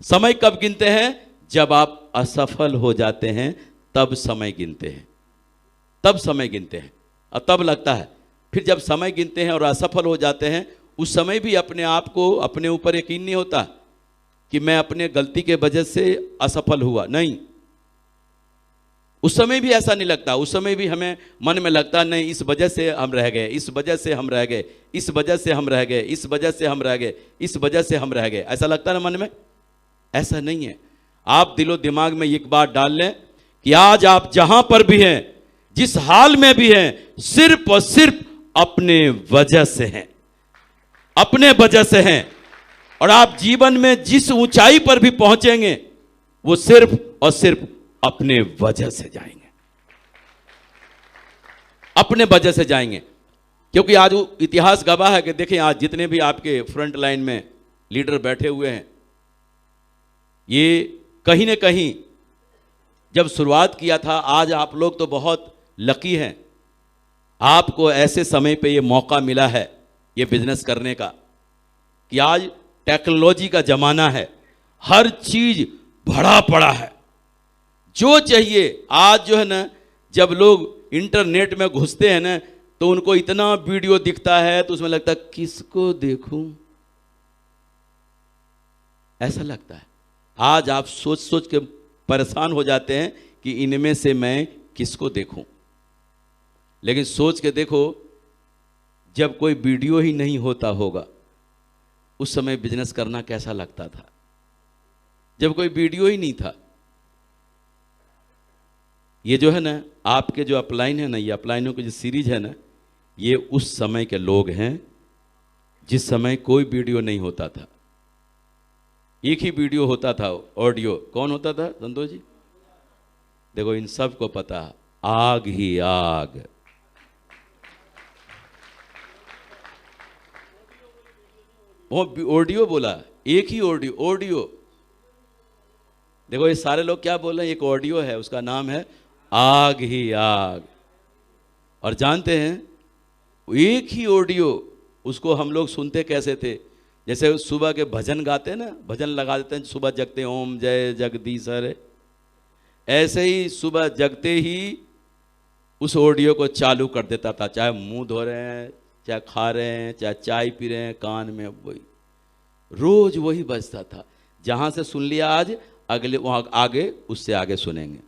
समय कब गिनते हैं? जब आप असफल हो जाते हैं तब समय गिनते हैं, तब समय गिनते हैं। और तब लगता है, फिर जब समय गिनते हैं और असफल हो जाते हैं, उस समय भी अपने आप को, अपने ऊपर यकीन नहीं होता कि मैं अपने गलती के वजह से असफल हुआ। नहीं, उस समय भी ऐसा नहीं लगता। उस समय भी हमें मन में लगता नहीं, इस वजह से हम रह गए, इस वजह से हम रह गए, इस वजह से हम रह गए, इस वजह से हम रह गए, इस वजह से हम रह गए। ऐसा लगता है ना मन में? ऐसा नहीं है। आप दिलो दिमाग में एक बात डाल लें कि आज आप जहां पर भी हैं, जिस हाल में भी हैं, सिर्फ और सिर्फ अपने वजह से हैं, अपने वजह से हैं। और आप जीवन में जिस ऊंचाई पर भी पहुंचेंगे वो सिर्फ और सिर्फ अपने वजह से जाएंगे, अपने वजह से जाएंगे। क्योंकि आज इतिहास गवाह है कि देखें, आज जितने भी आपके फ्रंट लाइन में लीडर बैठे हुए हैं, ये कहीं ना कहीं जब शुरुआत किया था, आज आप लोग तो बहुत लकी हैं, आपको ऐसे समय पे ये मौका मिला है ये बिजनेस करने का कि आज टेक्नोलॉजी का जमाना है, हर चीज बढ़ा पड़ा है। जो चाहिए आज जो है ना, जब लोग इंटरनेट में घुसते हैं ना तो उनको इतना वीडियो दिखता है तो उसमें लगता है किसको देखूं, ऐसा लगता है। आज आप सोच सोच के परेशान हो जाते हैं कि इनमें से मैं किसको देखूं। लेकिन सोच के देखो, जब कोई वीडियो ही नहीं होता होगा उस समय बिजनेस करना कैसा लगता था, जब कोई वीडियो ही नहीं था। ये जो है ना, आपके जो अपलाइन है ना, ये अपलाइनों की जो सीरीज है ना, ये उस समय के लोग हैं जिस समय कोई वीडियो नहीं होता था। एक ही वीडियो होता था, ऑडियो। कौन होता था संतोष जी? देखो इन सब को पता, आग ही आग। वो ऑडियो बोला, एक ही ऑडियो, ऑडियो। देखो ये सारे लोग क्या बोल रहे हैं, एक ऑडियो है, उसका नाम है आग ही आग। और जानते हैं एक ही ऑडियो, उसको हम लोग सुनते कैसे थे? जैसे सुबह के भजन गाते हैं ना, भजन लगा देते हैं सुबह जगते, ओम जय जगदीश हरे। ऐसे ही सुबह जगते ही उस ऑडियो को चालू कर देता था, चाहे मुंह धो रहे हैं, चाहे खा रहे हैं, चाहे चाय पी रहे हैं, कान में वही रोज वही बजता था। जहां से सुन लिया आज, अगले वहां आगे उससे आगे सुनेंगे,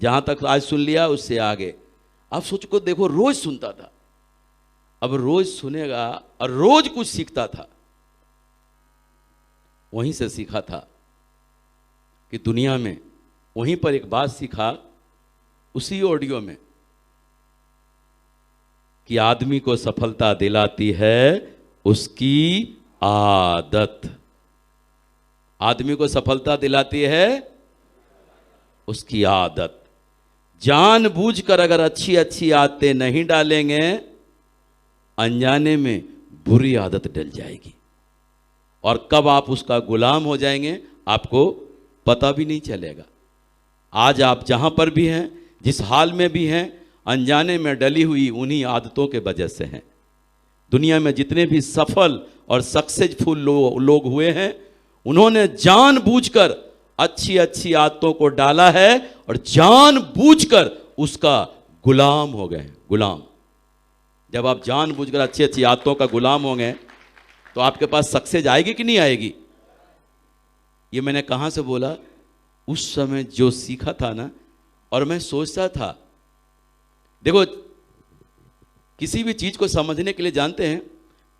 जहां तक आज सुन लिया उससे आगे। आप सोच को देखो, रोज सुनता था। अब रोज सुनेगा और रोज कुछ सीखता था। वहीं से सीखा था कि दुनिया में, वहीं पर एक बात सीखा उसी ऑडियो में कि आदमी को सफलता दिलाती है उसकी आदत। आदमी को सफलता दिलाती है उसकी आदत। जानबूझकर अगर अच्छी अच्छी आदतें नहीं डालेंगे, अनजाने में बुरी आदत डल जाएगी और कब आप उसका गुलाम हो जाएंगे आपको पता भी नहीं चलेगा। आज आप जहां पर भी हैं, जिस हाल में भी हैं, अनजाने में डली हुई उन्हीं आदतों के वजह से हैं। दुनिया में जितने भी सफल और सक्सेसफुल लोग हुए हैं, उन्होंने जानबूझकर अच्छी अच्छी आदतों को डाला है और जानबूझकर उसका गुलाम हो गए। गुलाम, जब आप जानबूझकर अच्छी अच्छी आदतों का गुलाम होंगे तो आपके पास सक्सेस आएगी कि नहीं आएगी? ये मैंने कहां से बोला? उस समय जो सीखा था ना। और मैं सोचता था, देखो किसी भी चीज को समझने के लिए जानते हैं,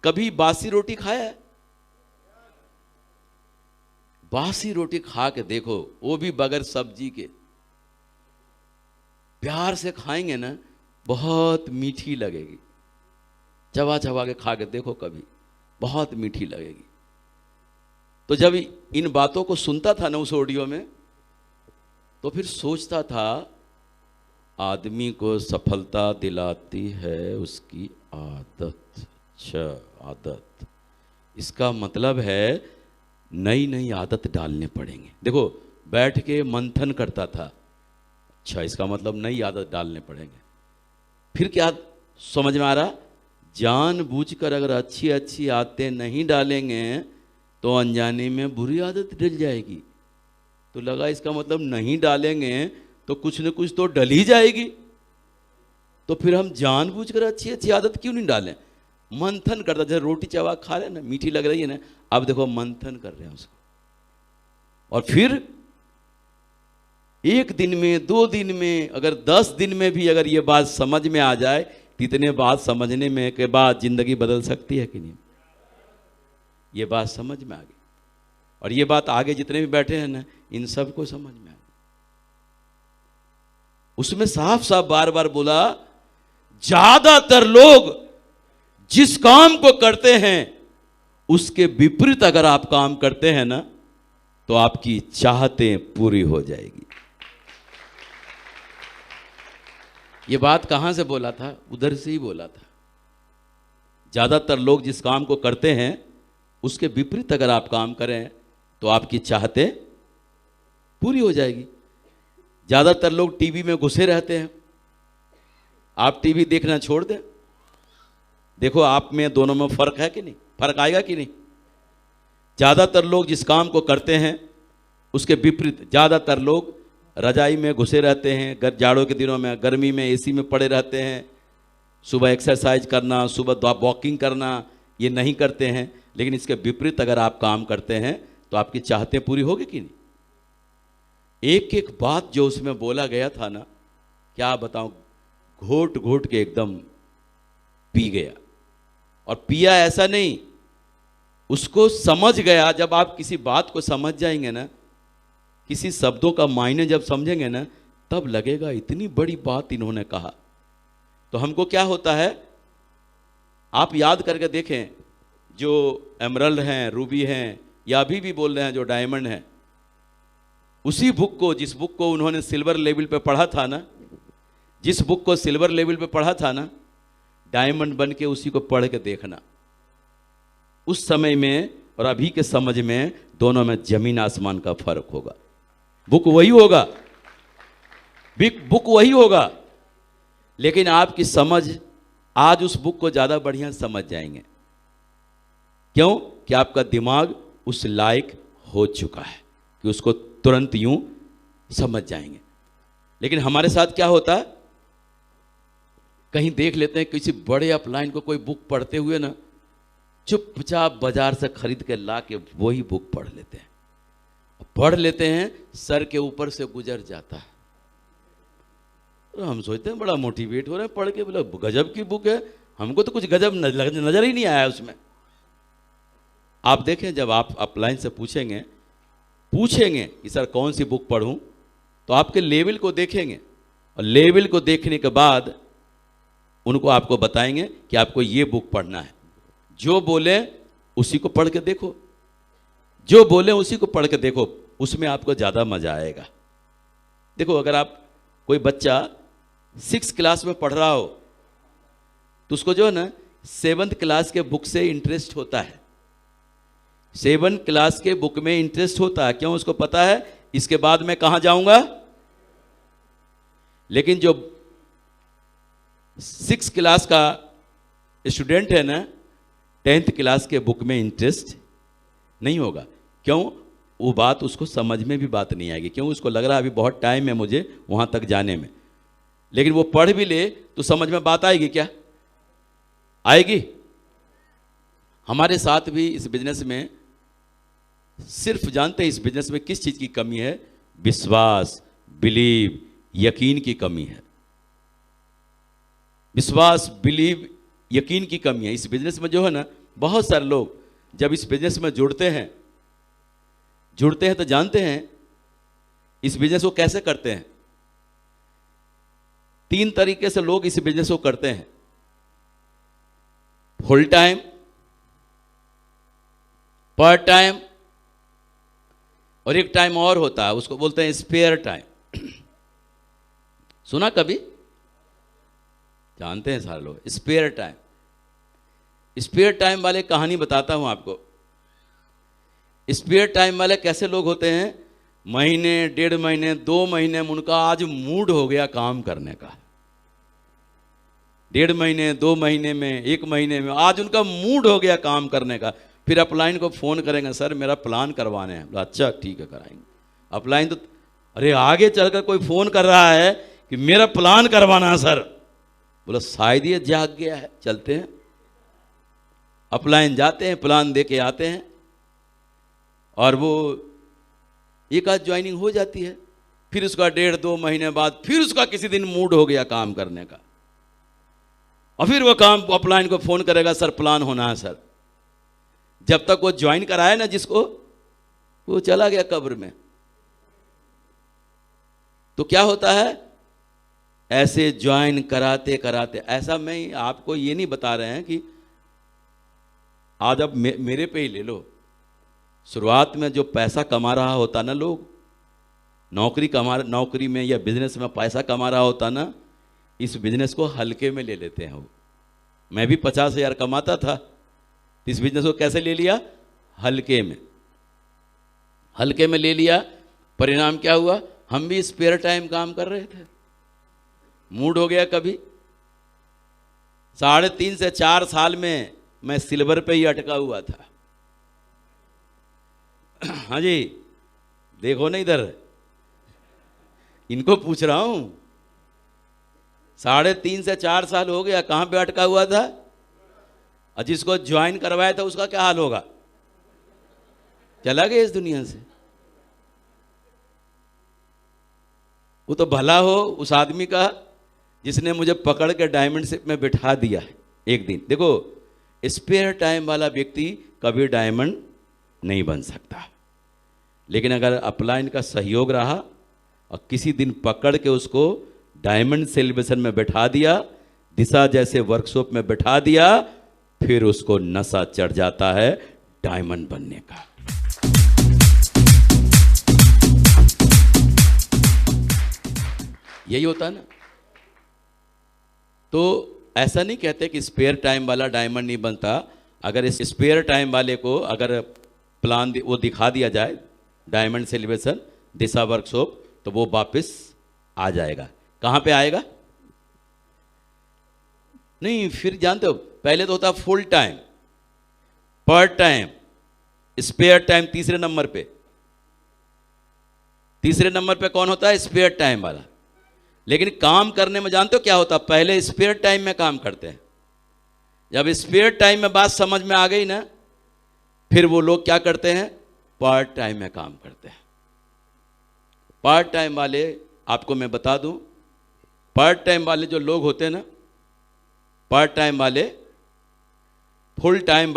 कभी बासी रोटी खाया है? बासी रोटी खा के देखो, वो भी बगैर सब्जी के, प्यार से खाएंगे ना, बहुत मीठी लगेगी। चबा चबा के खा के देखो कभी, बहुत मीठी लगेगी। तो जब इन बातों को सुनता था ना उस ऑडियो में, तो फिर सोचता था आदमी को सफलता दिलाती है उसकी आदत। अच्छा, आदत, इसका मतलब है नई नई आदत डालने पड़ेंगे। देखो बैठ के मंथन करता था, अच्छा इसका मतलब नई आदत डालने पड़ेंगे। फिर क्या समझ में आ रहा, जानबूझकर अगर अच्छी अच्छी आदतें नहीं डालेंगे तो अनजाने में बुरी आदत डल जाएगी। तो लगा इसका मतलब नहीं डालेंगे तो कुछ न कुछ तो डल ही जाएगी, तो फिर हम जानबूझकर अच्छी अच्छी आदत क्यों नहीं डालें। मंथन करता, जैसे रोटी चबा खा रहे हैं ना, मीठी लग रही है ना, अब देखो मंथन कर रहे हैं उसको, और फिर एक दिन में, 2 दिन में, अगर 10 दिन में भी अगर ये बात समझ में आ जाए, तो इतने बात समझने में के बाद जिंदगी बदल सकती है कि नहीं। ये बात समझ में आ गई, और ये बात आगे जितने भी बैठे हैं ना, इन सबको समझ में आ गई। उसमें साफ साफ बार बार बोला, ज्यादातर लोग जिस काम को करते हैं उसके विपरीत अगर आप काम करते हैं ना, तो आपकी चाहतें पूरी हो जाएगी। ये बात कहां से बोला था? उधर से ही बोला था। ज्यादातर लोग जिस काम को करते हैं उसके विपरीत अगर आप काम करें तो आपकी चाहतें पूरी हो जाएगी। ज्यादातर लोग टीवी में घुसे रहते हैं, आप टीवी देखना छोड़ दें, देखो आप में दोनों में फर्क है कि नहीं, फर्क आएगा कि नहीं। ज्यादातर लोग जिस काम को करते हैं उसके विपरीत ज्यादातर लोग रजाई में घुसे रहते हैं, जाड़ों के दिनों में गर्मी में एसी में पड़े रहते हैं, सुबह एक्सरसाइज करना, सुबह वॉकिंग करना, ये नहीं करते हैं। लेकिन इसके विपरीत अगर आप काम करते हैं तो आपकी चाहतें पूरी होगी कि नहीं। एक एक बात जो उसमें बोला गया था ना, क्या बताऊं, घोट घोट के एकदम पी गया। और पिया ऐसा नहीं, उसको समझ गया। जब आप किसी बात को समझ जाएंगे ना, किसी शब्दों का मायने जब समझेंगे ना, तब लगेगा इतनी बड़ी बात इन्होंने कहा। तो हमको क्या होता है, आप याद करके देखें, जो एमरल्ड हैं, रूबी हैं, या अभी भी बोल रहे हैं जो डायमंड हैं, उसी बुक को, जिस बुक को उन्होंने सिल्वर लेवल पे पढ़ा था ना, जिस बुक को सिल्वर लेवल पे पढ़ा था ना, डायमंड बन के उसी को पढ़ के देखना। उस समय में और अभी के समझ में दोनों में जमीन आसमान का फर्क होगा। बुक वही होगा, बुक वही होगा, लेकिन आपकी समझ आज उस बुक को ज्यादा बढ़िया समझ जाएंगे। क्यों? कि आपका दिमाग उस लायक हो चुका है कि उसको तुरंत यूं समझ जाएंगे। लेकिन हमारे साथ क्या होता है, कहीं देख लेते हैं किसी बड़े अपलाइन को कोई बुक पढ़ते हुए ना, चुपचाप बाजार से खरीद के ला के वही बुक पढ़ लेते हैं, पढ़ लेते हैं, सर के ऊपर से गुजर जाता है। तो हम सोचते हैं बड़ा मोटिवेट हो रहे हैं पढ़ के, बोला गजब की बुक है, हमको तो कुछ गजब नजर ही नहीं आया उसमें। आप देखें, जब आप अपलाइन से पूछेंगे कि सर कौन सी बुक पढ़ूं, तो आपके लेवल को देखेंगे, और लेवल को देखने के बाद उनको आपको बताएंगे कि आपको ये बुक पढ़ना है। जो बोले उसी को पढ़ के देखो, जो बोले उसी को पढ़ के देखो, उसमें आपको ज़्यादा मजा आएगा। देखो, अगर आप कोई बच्चा 6th क्लास में पढ़ रहा हो तो उसको जो है ना 7th क्लास के बुक से इंटरेस्ट होता है, 7th क्लास के बुक में इंटरेस्ट होता है। क्यों? उसको पता है इसके बाद मैं कहाँ जाऊंगा। लेकिन जो 6th क्लास का स्टूडेंट है ना, 10th क्लास के बुक में इंटरेस्ट नहीं होगा। क्यों? वो बात उसको समझ में भी बात नहीं आएगी। क्यों? उसको लग रहा है अभी बहुत टाइम है मुझे वहां तक जाने में। लेकिन वो पढ़ भी ले तो समझ में बात आएगी क्या? आएगी। हमारे साथ भी इस बिजनेस में सिर्फ जानते हैं इस बिजनेस में किस चीज की कमी है? विश्वास, बिलीव, यकीन की कमी है। विश्वास, बिलीव, यकीन की कमी है इस बिजनेस में। जो है ना, बहुत सारे लोग जब इस बिजनेस में जुड़ते हैं तो जानते हैं इस बिजनेस को कैसे करते हैं। 3 तरीके से लोग इस बिजनेस को करते हैं, फुल टाइम, पार्ट टाइम, और एक टाइम और होता है उसको बोलते हैं स्पेयर टाइम। सुना कभी? जानते हैं सारे लोग स्पेयर टाइम। स्पेयर टाइम वाले कहानी बताता हूं आपको। स्पेयर टाइम वाले कैसे लोग होते हैं? महीने, 1.5 महीने, 2 महीने में उनका आज मूड हो गया काम करने का। 1.5 महीने, 2 महीने में, 1 महीने में आज उनका मूड हो गया काम करने का। फिर अपलाइन को फोन करेंगे, सर मेरा प्लान करवाने हैं। अच्छा ठीक है, कराएंगे। अपलाइन तो अरे आगे चलकर कोई फोन कर रहा है कि मेरा प्लान करवाना है सर। बोला शायद ये जाग गया है, चलते हैं। अपलाइन जाते हैं, प्लान दे के आते हैं, और वो एक आध ज्वाइनिंग हो जाती है। फिर उसका 1.5-2 महीने बाद फिर उसका किसी दिन मूड हो गया काम करने का, और फिर वो काम अपलाइन को फोन करेगा, सर प्लान होना है सर। जब तक वो ज्वाइन कराए ना जिसको, वो चला गया कब्र में। तो क्या होता है, ऐसे ज्वाइन कराते कराते, ऐसा मैं आपको ये नहीं बता रहे हैं कि आज अब मेरे पे ही ले लो। शुरुआत में जो पैसा कमा रहा होता ना लोग, नौकरी में या बिजनेस में पैसा कमा रहा होता ना, इस बिजनेस को हल्के में ले लेते हैं वो। मैं भी 50,000 कमाता था, इस बिजनेस को कैसे ले लिया? हल्के में। हल्के में ले लिया, परिणाम क्या हुआ? हम भी स्पेयर टाइम काम कर रहे थे, मूड हो गया कभी। 3.5 से 4 साल में मैं सिल्वर पे ही अटका हुआ था। हाँ जी, देखो ना इधर, इनको पूछ रहा हूं। 3.5 से 4 साल हो गया, कहां पे अटका हुआ था? और जिसको ज्वाइन करवाया था उसका क्या हाल होगा? चला गया इस दुनिया से। वो तो भला हो उस आदमी का जिसने मुझे पकड़ के डायमंड शिप में बिठा दिया है एक दिन। देखो, स्पेयर टाइम वाला व्यक्ति कभी डायमंड नहीं बन सकता, लेकिन अगर अपलाइन का सहयोग रहा और किसी दिन पकड़ के उसको डायमंड सेलिब्रेशन में बैठा दिया, दिशा जैसे वर्कशॉप में बैठा दिया, फिर उसको नशा चढ़ जाता है डायमंड बनने का। यही होता है ना। तो ऐसा नहीं कहते कि स्पेयर टाइम वाला डायमंड नहीं बनता। अगर इस स्पेयर टाइम वाले को अगर प्लान वो दिखा दिया जाए, डायमंड सेलिब्रेशन, दिशा वर्कशॉप, तो वो वापस आ जाएगा। कहां पे आएगा? नहीं, फिर जानते हो, पहले तो होता full time, part time, spare time. तीसरे नंबर पे कौन होता है? स्पेयर टाइम वाला। लेकिन काम करने में जानते हो क्या होता? पहले स्पेयर टाइम में काम करते हैं। जब स्पेयर टाइम में बात समझ में आ गई ना, फिर वो लोग क्या करते हैं? पार्ट टाइम में काम करते हैं। पार्ट टाइम वाले, आपको मैं बता दूं, पार्ट टाइम वाले जो लोग होते हैं ना, पार्ट टाइम वाले फुल टाइम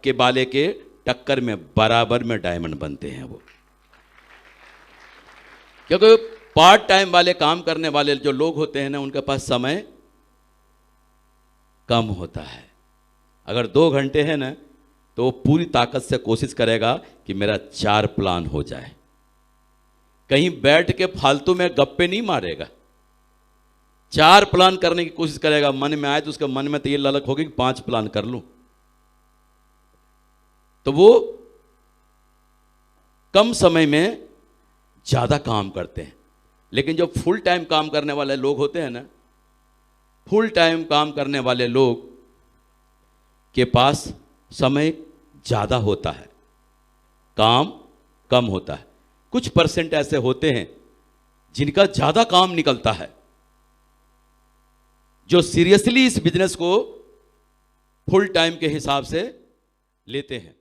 के वाले के टक्कर में बराबर में डायमंड बनते हैं वो। क्योंकि पार्ट टाइम वाले काम करने वाले जो लोग होते हैं ना, उनके पास समय कम होता है। अगर 2 घंटे है ना, तो वो पूरी ताकत से कोशिश करेगा कि मेरा 4 प्लान हो जाए। कहीं बैठ के फालतू में गप्पे नहीं मारेगा, 4 प्लान करने की कोशिश करेगा। मन में आए तो उसके मन में तो ये ललक होगी कि 5 प्लान कर लूं। तो वो कम समय में ज्यादा काम करते हैं। लेकिन जो फुल टाइम काम करने वाले लोग होते हैं ना, फुल टाइम काम करने वाले लोग के पास समय ज्यादा होता है, काम कम होता है। कुछ परसेंट ऐसे होते हैं जिनका ज्यादा काम निकलता है, जो सीरियसली इस बिजनेस को फुल टाइम के हिसाब से लेते हैं।